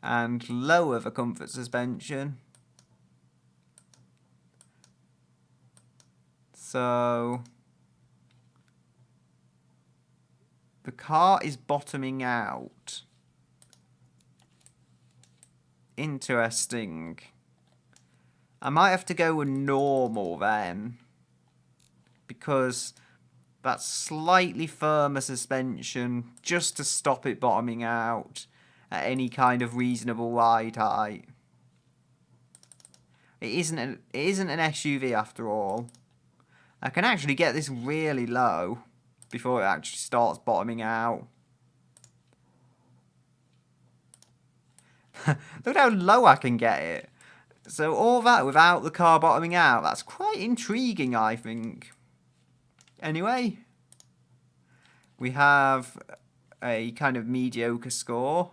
And lower the comfort suspension. So the car is bottoming out. Interesting. I might have to go with normal then. Because that's slightly firmer suspension just to stop it bottoming out at any kind of reasonable ride height. It isn't an SUV after all. I can actually get this really low before it actually starts bottoming out. Look how low I can get it. So all that without the car bottoming out, that's quite intriguing, I think. Anyway, we have a kind of mediocre score.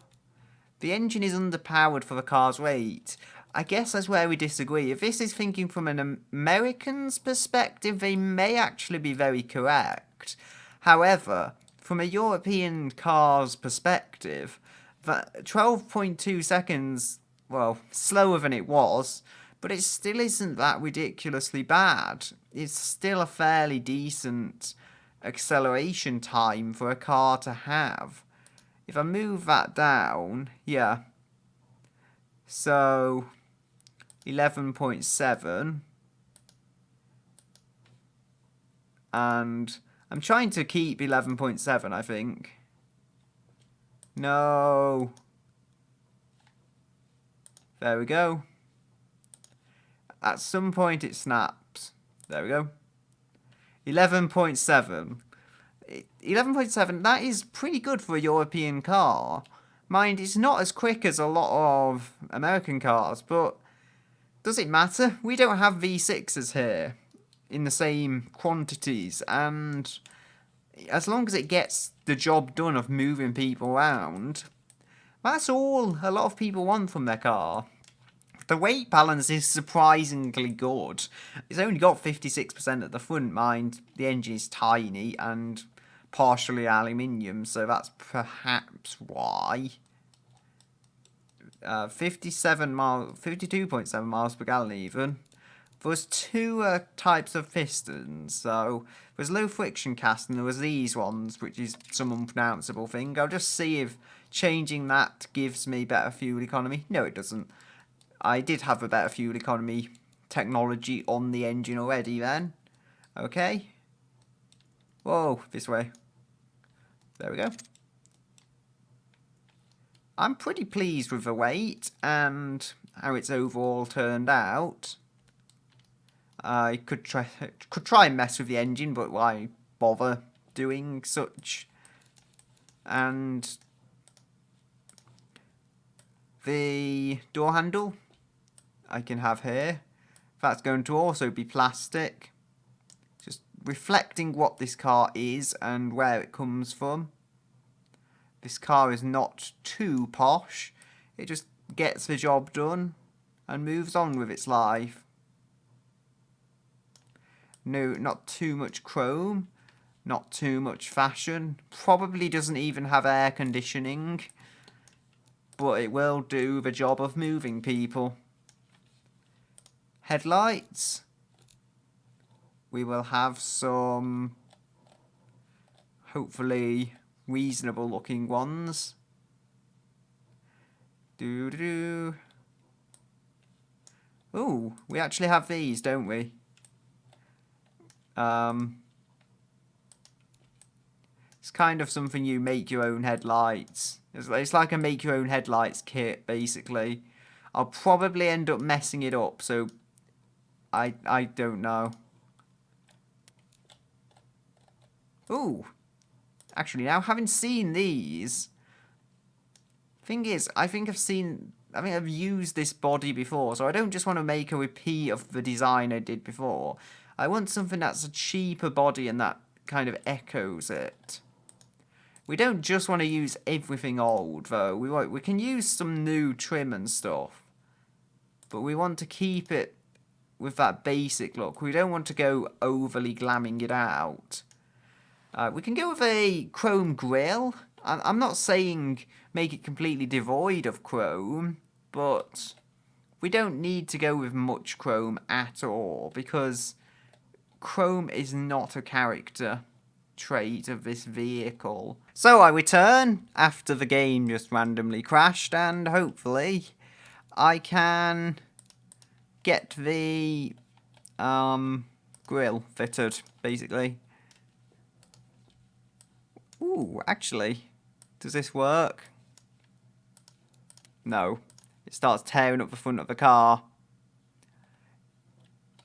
The engine is underpowered for the car's weight. I guess that's where we disagree. If this is thinking from an American's perspective, they may actually be very correct. However, from a European car's perspective, that 12.2 seconds, well, slower than it was, but it still isn't that ridiculously bad. It's still a fairly decent acceleration time for a car to have. If I move that down, yeah. So 11.7. And I'm trying to keep 11.7, I think. No. There we go. At some point it snaps. There we go. 11.7. 11.7, that is pretty good for a European car. Mind, it's not as quick as a lot of American cars, but Does it matter? We don't have V6s here in the same quantities, and as long as it gets the job done of moving people around, that's all a lot of people want from their car. The weight balance is surprisingly good. It's only got 56% at the front, mind. The engine is tiny and partially aluminium, so that's perhaps why. 52.7 miles per gallon even. There's two types of pistons, so there's low friction cast and there was these ones, which is some unpronounceable thing. I'll just see if changing that gives me better fuel economy. No, it doesn't. I did have a better fuel economy technology on the engine already then. Okay. Whoa, this way. There we go. I'm pretty pleased with the weight and how it's overall turned out. I could try and mess with the engine, but why bother doing such? And the door handle I can have here. That's going to also be plastic. Just reflecting what this car is and where it comes from. This car is not too posh. It just gets the job done and moves on with its life. No, not too much chrome. Not too much fashion. Probably doesn't even have air conditioning. But it will do the job of moving people. Headlights. We will have some, hopefully, reasonable looking ones. Ooh, we actually have these, don't we? It's kind of something you make your own headlights. It's like a make your own headlights kit, basically. I'll probably end up messing it up, so I don't know. Ooh. Actually, now having seen these, thing is, I think I've used this body before, so I don't just want to make a repeat of the design I did before. I want something that's a cheaper body and that kind of echoes it. We don't just want to use everything old, though. We can use some new trim and stuff, but we want to keep it with that basic look. We don't want to go overly glamming it out. We can go with a chrome grille. I'm not saying make it completely devoid of chrome, but we don't need to go with much chrome at all, because chrome is not a character trait of this vehicle. So I return after the game just randomly crashed, and hopefully I can get the grille fitted, basically. Ooh, actually, does this work? No. It starts tearing up the front of the car.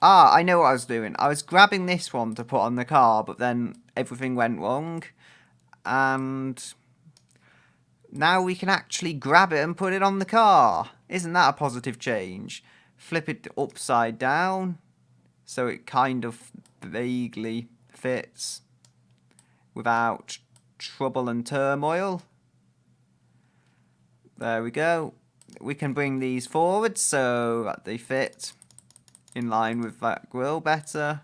Ah, I know what I was doing. I was grabbing this one to put on the car, but then everything went wrong. And now we can actually grab it and put it on the car. Isn't that a positive change? Flip it upside down so it kind of vaguely fits without trouble and turmoil. There we go. We can bring these forward so that they fit in line with that grille better.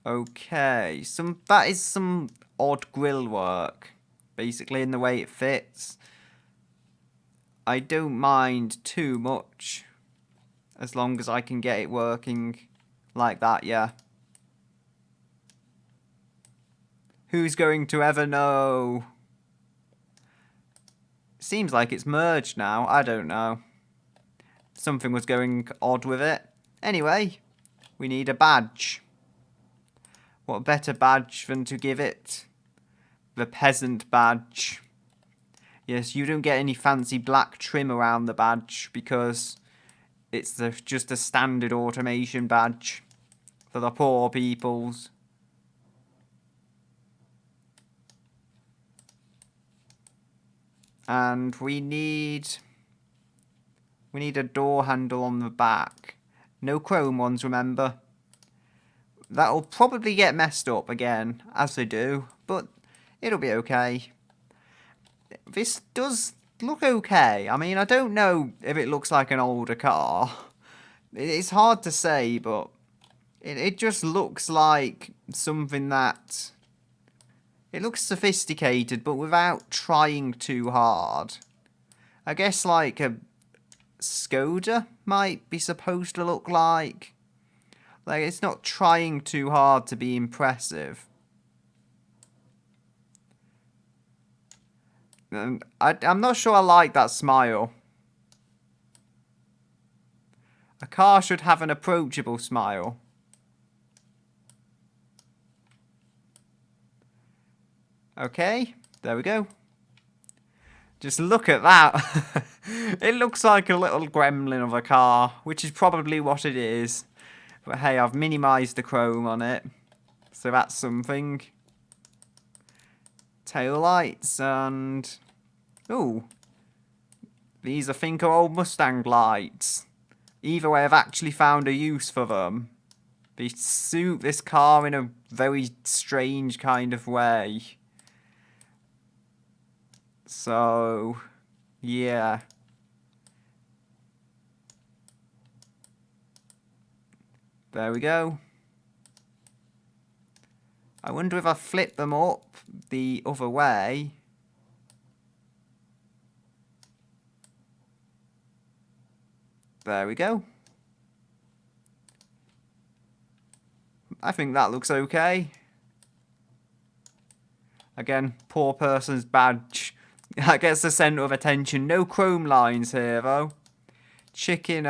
Okay, that is some odd grille work, basically, in the way it fits. I don't mind too much, as long as I can get it working like that, yeah. Who's going to ever know? Seems like it's merged now, I don't know. Something was going odd with it. Anyway, we need a badge. What better badge than to give it? The peasant badge. Yes, you don't get any fancy black trim around the badge because it's just a standard automation badge for the poor peoples. And we need a door handle on the back. No chrome ones, remember. That'll probably get messed up again, as they do, but it'll be okay. This does look okay. I mean, I don't know if it looks like an older car. It's hard to say, but it just looks like something that... It looks sophisticated, but without trying too hard. I guess like a Skoda might be supposed to look like. Like, it's not trying too hard to be impressive. And I'm not sure I like that smile. A car should have an approachable smile. Okay, there we go. Just look at that. It looks like a little gremlin of a car, which is probably what it is. But hey, I've minimised the chrome on it, so that's something. Tail lights and... Ooh. These I think are old Mustang lights. Either way, I've actually found a use for them. They suit this car in a very strange kind of way. So, yeah. There we go. I wonder if I flip them up the other way. There we go. I think that looks okay. Again, poor person's badge. That gets the centre of attention. No chrome lines here, though. Chicken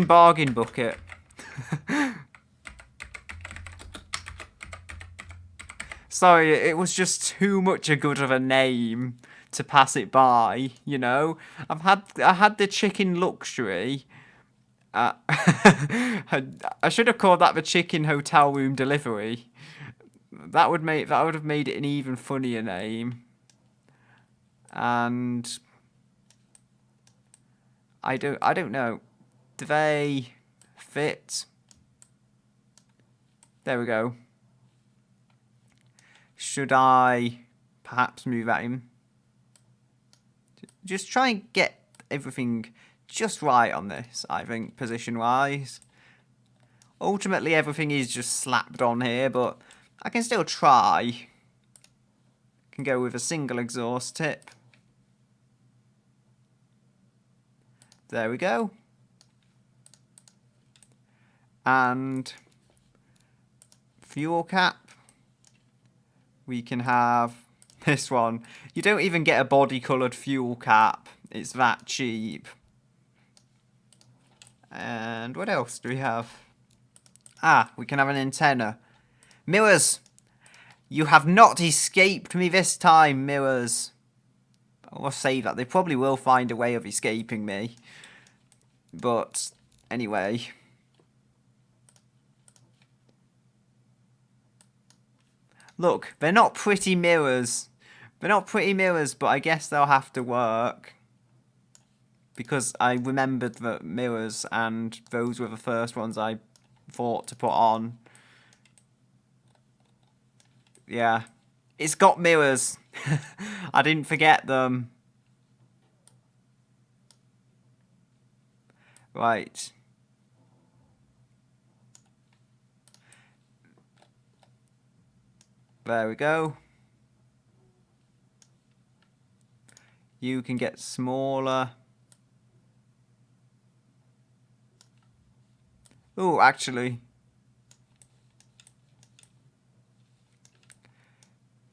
bargain bucket. Sorry, it was just too much a good of a name to pass it by, you know. I had the chicken luxury. I should have called that the chicken hotel room delivery. That would have made it an even funnier name. And I don't know. Do they fit? There we go. Should I perhaps move that in? Just try and get everything just right on this, I think, position-wise. Ultimately, everything is just slapped on here, but I can still try. Can go with a single exhaust tip. There we go. And fuel cap. We can have this one. You don't even get a body-coloured fuel cap. It's that cheap. And what else do we have? Ah, we can have an antenna. Mirrors! You have not escaped me this time, mirrors. I'll say that. They probably will find a way of escaping me. But, anyway. Look, they're not pretty mirrors. They're not pretty mirrors, but I guess they'll have to work. Because I remembered the mirrors, and those were the first ones I thought to put on. Yeah. It's got mirrors. I didn't forget them. Right. There we go. You can get smaller. Oh, actually.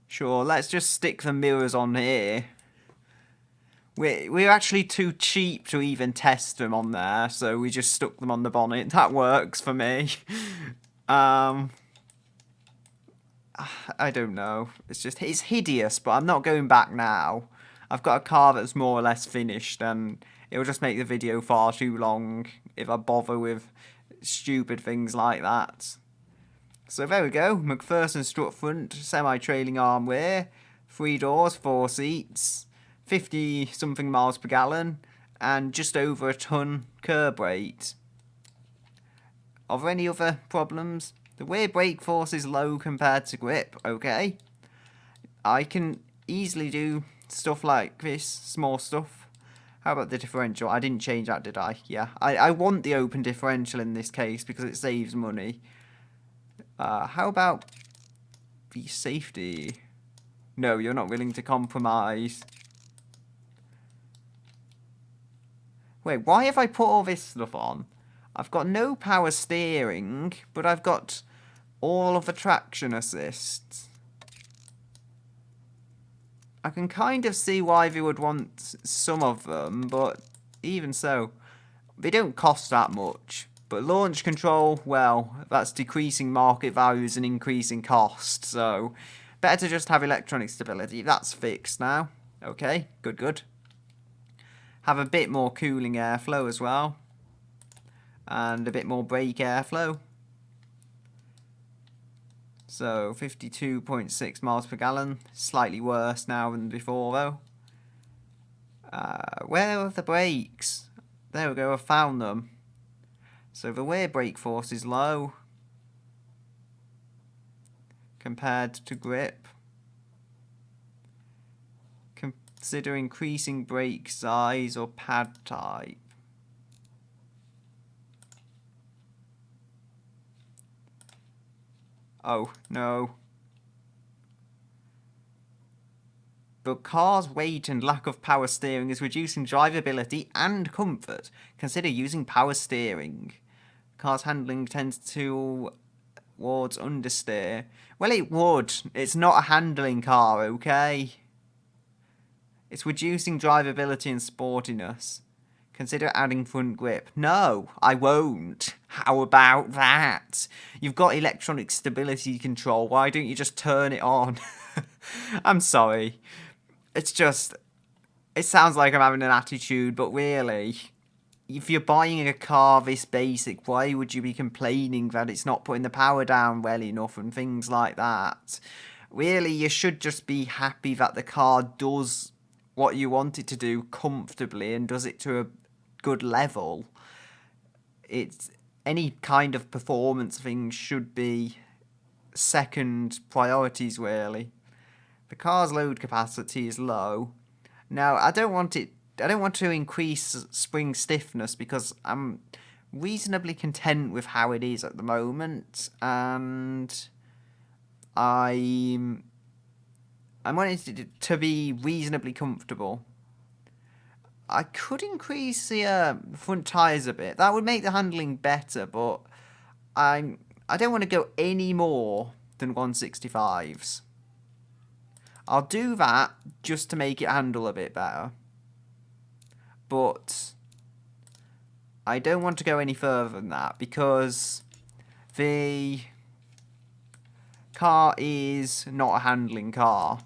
Sure, let's just stick the mirrors on here. We're actually too cheap to even test them on there, so we just stuck them on the bonnet. That works for me. I don't know. It's hideous, but I'm not going back now. I've got a car that's more or less finished, and it'll just make the video far too long if I bother with stupid things like that. So there we go. McPherson strut front, semi-trailing arm rear, 3 doors, 4 seats, 50 something miles per gallon, and just over a ton curb weight. Are there any other problems? The rear brake force is low compared to grip, okay. I can easily do stuff like this, small stuff. How about the differential? I didn't change that, did I? Yeah, I want the open differential in this case because it saves money. How about the safety? No, you're not willing to compromise. Wait, why have I put all this stuff on? I've got no power steering, but I've got all of the traction assists. I can kind of see why they would want some of them, but even so, they don't cost that much. But launch control, well, that's decreasing market values and increasing cost, so better to just have electronic stability. That's fixed now. Okay, good, good. Have a bit more cooling airflow as well. And a bit more brake airflow. So 52.6 miles per gallon. Slightly worse now than before though. Where are the brakes? There we go, I found them. So the rear brake force is low compared to grip. Consider increasing brake size or pad type. Oh, no. The car's weight and lack of power steering is reducing drivability and comfort. Consider using power steering. Car's handling tends towards understeer. Well, it would. It's not a handling car, okay? It's reducing drivability and sportiness. Consider adding front grip. No, I won't. How about that? You've got electronic stability control. Why don't you just turn it on? I'm sorry. It's just... It sounds like I'm having an attitude, but really... If you're buying a car this basic, why would you be complaining that it's not putting the power down well enough and things like that? Really, you should just be happy that the car does what you want it to do comfortably and does it to a good level. It's any kind of performance thing should be second priorities really. The car's load capacity is low. Now I don't want to increase spring stiffness because I'm reasonably content with how it is at the moment, and I'm wanting it to be reasonably comfortable. I could increase the front tyres a bit. That would make the handling better, but I don't want to go any more than 165s. I'll do that just to make it handle a bit better. But I don't want to go any further than that because the car is not a handling car.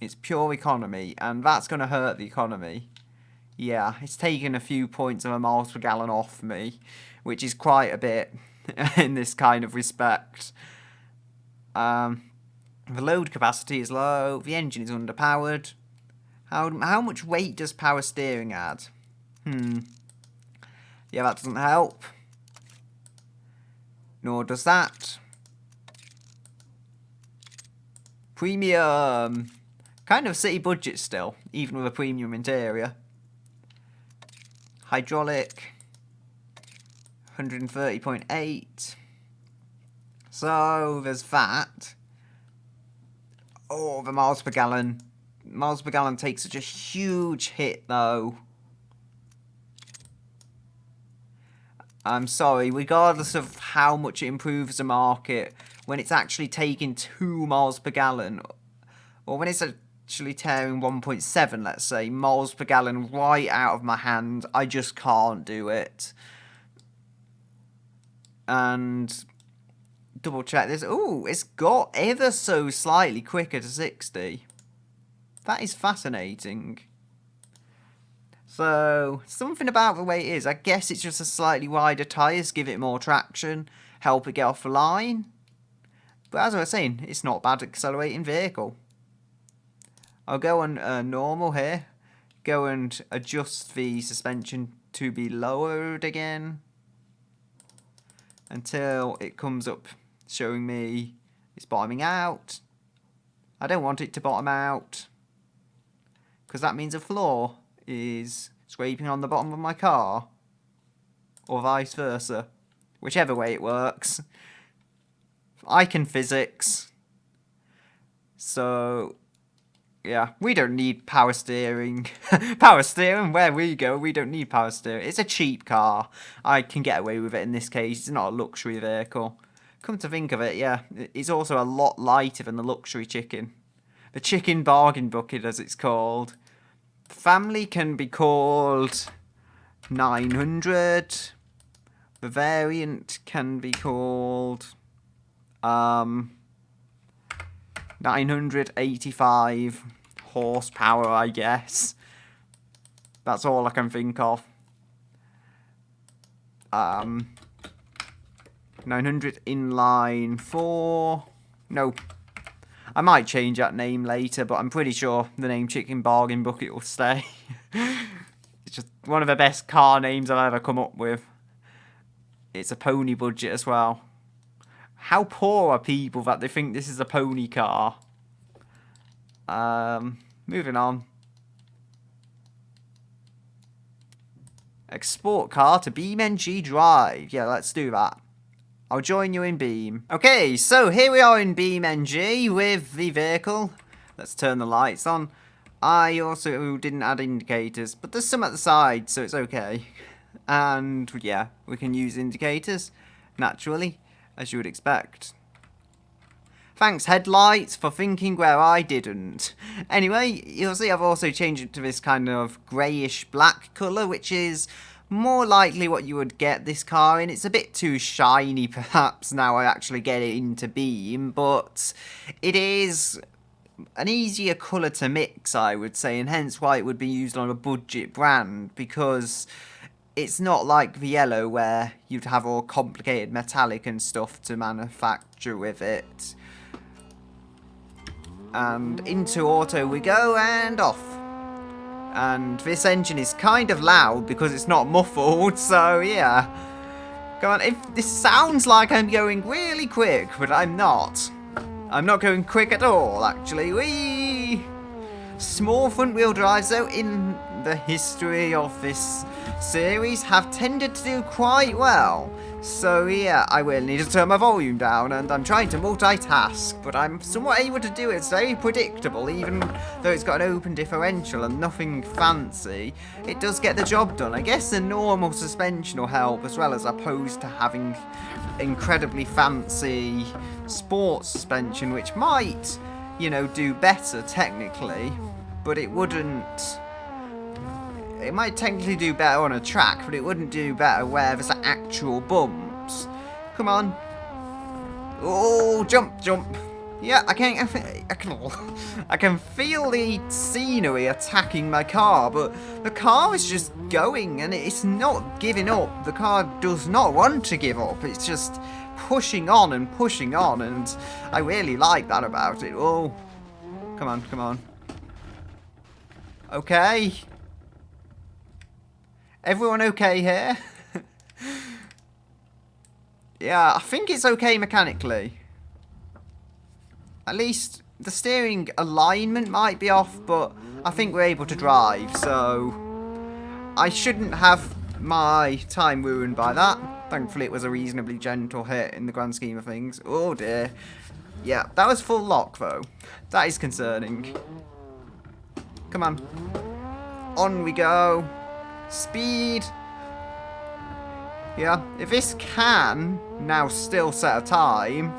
It's pure economy, and that's going to hurt the economy. Yeah, it's taken a few points of a miles per gallon off me, which is quite a bit in this kind of respect. The load capacity is low, the engine is underpowered. How much weight does power steering add? Yeah, that doesn't help. Nor does that. Premium. Kind of city budget still, even with a premium interior. Hydraulic. 130.8. So, there's that. Oh, the miles per gallon. Miles per gallon takes such a huge hit, though. I'm sorry, regardless of how much it improves the market, when it's actually taking 2 miles per gallon, or when it's actually tearing 1.7, let's say, miles per gallon right out of my hand, I just can't do it. And double check this. Ooh, it's got ever so slightly quicker to 60. That is fascinating. So, something about the way it is. I guess it's just a slightly wider tyres, give it more traction, help it get off the line. But as I was saying, it's not a bad accelerating vehicle. I'll go on normal here. Go and adjust the suspension to be lowered again. Until it comes up showing me it's bottoming out. I don't want it to bottom out. Because that means a floor is scraping on the bottom of my car. Or vice versa. Whichever way it works. I can physics. So, yeah, we don't need power steering. Power steering, where we go, we don't need power steering. It's a cheap car. I can get away with it in this case. It's not a luxury vehicle. Come to think of it, yeah, it's also a lot lighter than the luxury chicken. The chicken bargain bucket, as it's called. The family can be called 900. The variant can be called 985 horsepower, I guess. That's all I can think of. 900 inline 4. No. I might change that name later, but I'm pretty sure the name Chicken Bargain Bucket will stay. It's just one of the best car names I've ever come up with. It's a pony budget as well. How poor are people that they think this is a pony car? Moving on. Export car to BeamNG.drive. Yeah, let's do that. I'll join you in Beam. Okay, so here we are in BeamNG with the vehicle. Let's turn the lights on. I also didn't add indicators, but there's some at the side, so it's okay. And yeah, we can use indicators, naturally, as you would expect. Thanks, headlights, for thinking where I didn't. Anyway, you'll see I've also changed it to this kind of greyish black colour, which is more likely what you would get this car in. It's a bit too shiny, perhaps, now I actually get it into Beam, but it is an easier colour to mix, I would say, and hence why it would be used on a budget brand, because it's not like the yellow where you'd have all complicated metallic and stuff to manufacture with it. And into auto we go, and off. And this engine is kind of loud because it's not muffled, so yeah. Come on, if this sounds like I'm going really quick, but I'm not. I'm not going quick at all, actually. Whee! Small front wheel drives, though, in the history of this series have tended to do quite well. So yeah, I will need to turn my volume down, and I'm trying to multitask, but I'm somewhat able to do it. It's very predictable, even though it's got an open differential and nothing fancy. It does get the job done. I guess the normal suspension will help, as well as opposed to having incredibly fancy sports suspension, which might, you know, do better technically, but it wouldn't. It might technically do better on a track, but it wouldn't do better where there's actual bumps. Come on. Oh, jump, jump. Yeah, I can feel the scenery attacking my car, but the car is just going and it's not giving up. The car does not want to give up. It's just pushing on, and I really like that about it. Oh, come on, come on. Okay. Everyone okay here? Yeah, I think it's okay mechanically. At least the steering alignment might be off, but I think we're able to drive, so I shouldn't have my time ruined by that. Thankfully, it was a reasonably gentle hit in the grand scheme of things. Oh dear. Yeah, that was full lock, though. That is concerning. Come on. On we go. Speed. Yeah, if this can now still set a time,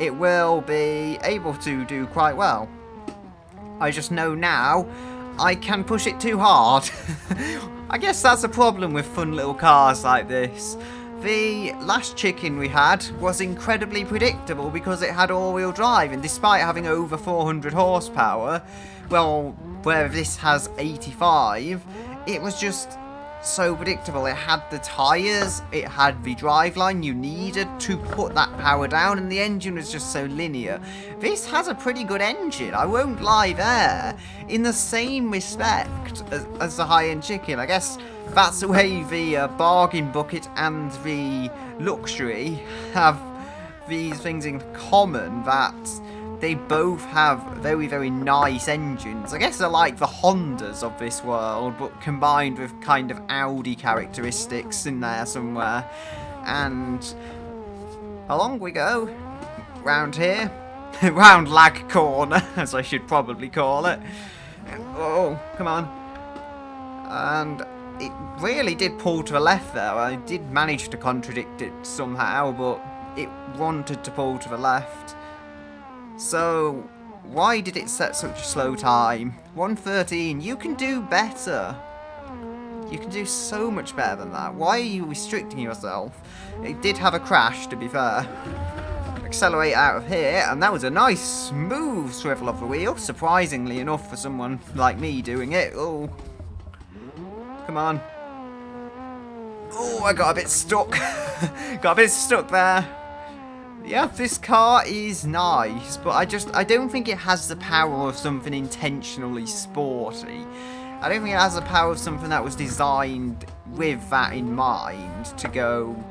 it will be able to do quite well. I just know now I can push it too hard. I guess that's a problem with fun little cars like this. The last chicken we had was incredibly predictable because it had all-wheel drive, and despite having over 400 horsepower, well, where this has 85, it was just so predictable. It had the tyres, it had the driveline you needed to put that power down, and the engine was just so linear. This has a pretty good engine, I won't lie there. In the same respect as the high-end chicken, I guess that's the way the bargain bucket and the luxury have these things in common, that they both have very, very nice engines. I guess they're like the Hondas of this world, but combined with kind of Audi characteristics in there somewhere. And along we go, round here, round Lag Corner, as I should probably call it. Oh, come on. And it really did pull to the left there. I did manage to contradict it somehow, but it wanted to pull to the left. So, why did it set such a slow time? 1:13, you can do better. You can do so much better than that. Why are you restricting yourself? It did have a crash, to be fair. Accelerate out of here, and that was a nice, smooth swivel of the wheel, surprisingly enough for someone like me doing it. Oh, come on. Oh, I got a bit stuck. Got a bit stuck there. Yeah, this car is nice, but I don't think it has the power of something intentionally sporty. I don't think it has the power of something that was designed with that in mind to go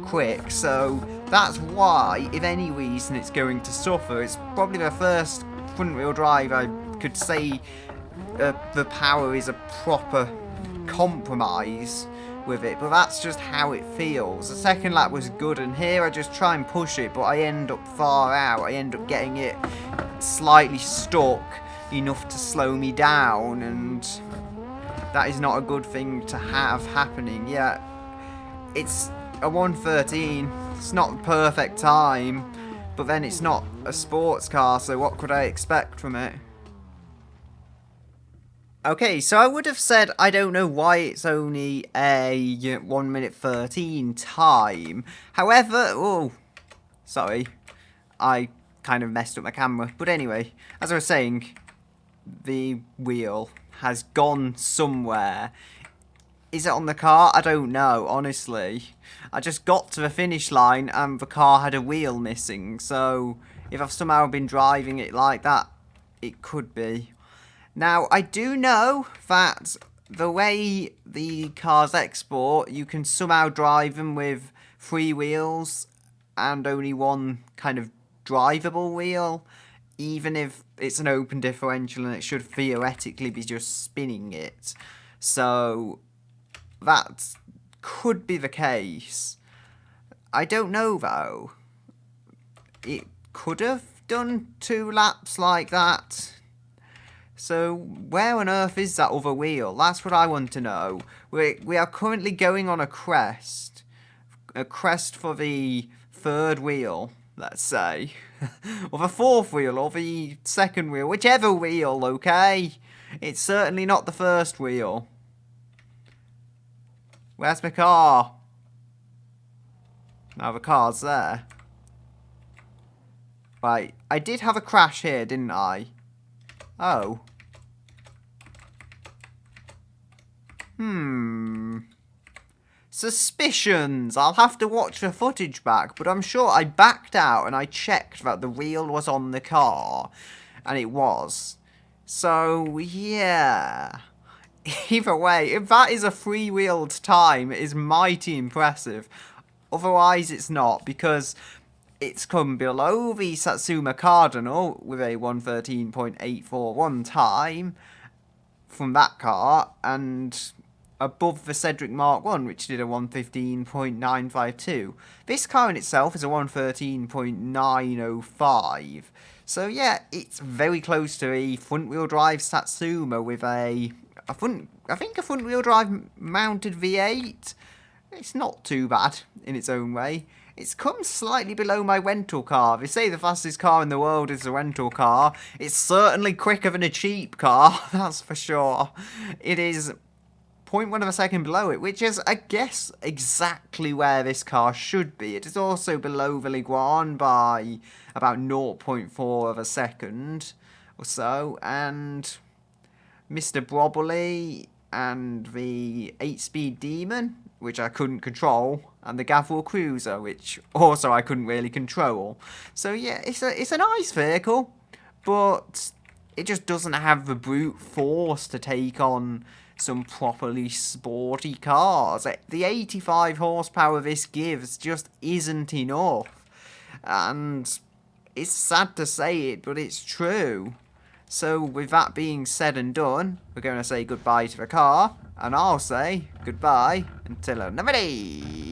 quick. So that's why, if any reason, it's going to suffer. It's probably the first front-wheel drive I could say the power is a proper compromise with it, but that's just how it feels. The second lap was good, and here I just try and push it, but I end up far out. I end up getting it slightly stuck enough to slow me down, and that is not a good thing to have happening. Yeah, it's a 1:13. It's not the perfect time, but then it's not a sports car, so what could I expect from it? Okay, so I would have said I don't know why it's only a 1:13 time. However, oh, sorry, I kind of messed up my camera. But anyway, as I was saying, the wheel has gone somewhere. Is it on the car? I don't know, honestly. I just got to the finish line and the car had a wheel missing. So if I've somehow been driving it like that, it could be. Now, I do know that the way the cars export, you can somehow drive them with 3 wheels and only one kind of drivable wheel, even if it's an open differential and it should theoretically be just spinning it. So, that could be the case. I don't know, though. It could have done 2 laps like that. So, where on earth is that other wheel? That's what I want to know. We are currently going on a crest. A crest for the 3rd wheel, let's say. Or the 4th wheel, or the 2nd wheel. Whichever wheel, okay? It's certainly not the 1st wheel. Where's my car? Now the car's there. Right, I did have a crash here, didn't I? Oh. Suspicions. I'll have to watch the footage back, but I'm sure I backed out and I checked that the wheel was on the car. And it was. So, yeah. Either way, if that is a 3-wheeled time, it is mighty impressive. Otherwise, it's not, because it's come below the Satsuma Cardinal with a 1:13.841 time from that car, and above the Cedric Mark 1, which did a 1:15.952. This car in itself is a 1:13.905. So yeah, it's very close to a front-wheel drive Satsuma with I think a front-wheel drive mounted V8. It's not too bad in its own way. It's come slightly below my rental car. They say the fastest car in the world is a rental car. It's certainly quicker than a cheap car, that's for sure. It is 0.1 of a second below it, which is, I guess, exactly where this car should be. It is also below the Liguan by about 0.4 of a second or so, and Mr. Brobberly and the 8-speed Demon, which I couldn't control, and the Gavril Cruiser, which also I couldn't really control. So yeah, it's a nice vehicle, but it just doesn't have the brute force to take on some properly sporty cars. The 85 horsepower this gives just isn't enough. And it's sad to say it, but it's true. So with that being said and done, we're going to say goodbye to the car, and I'll say goodbye until another day.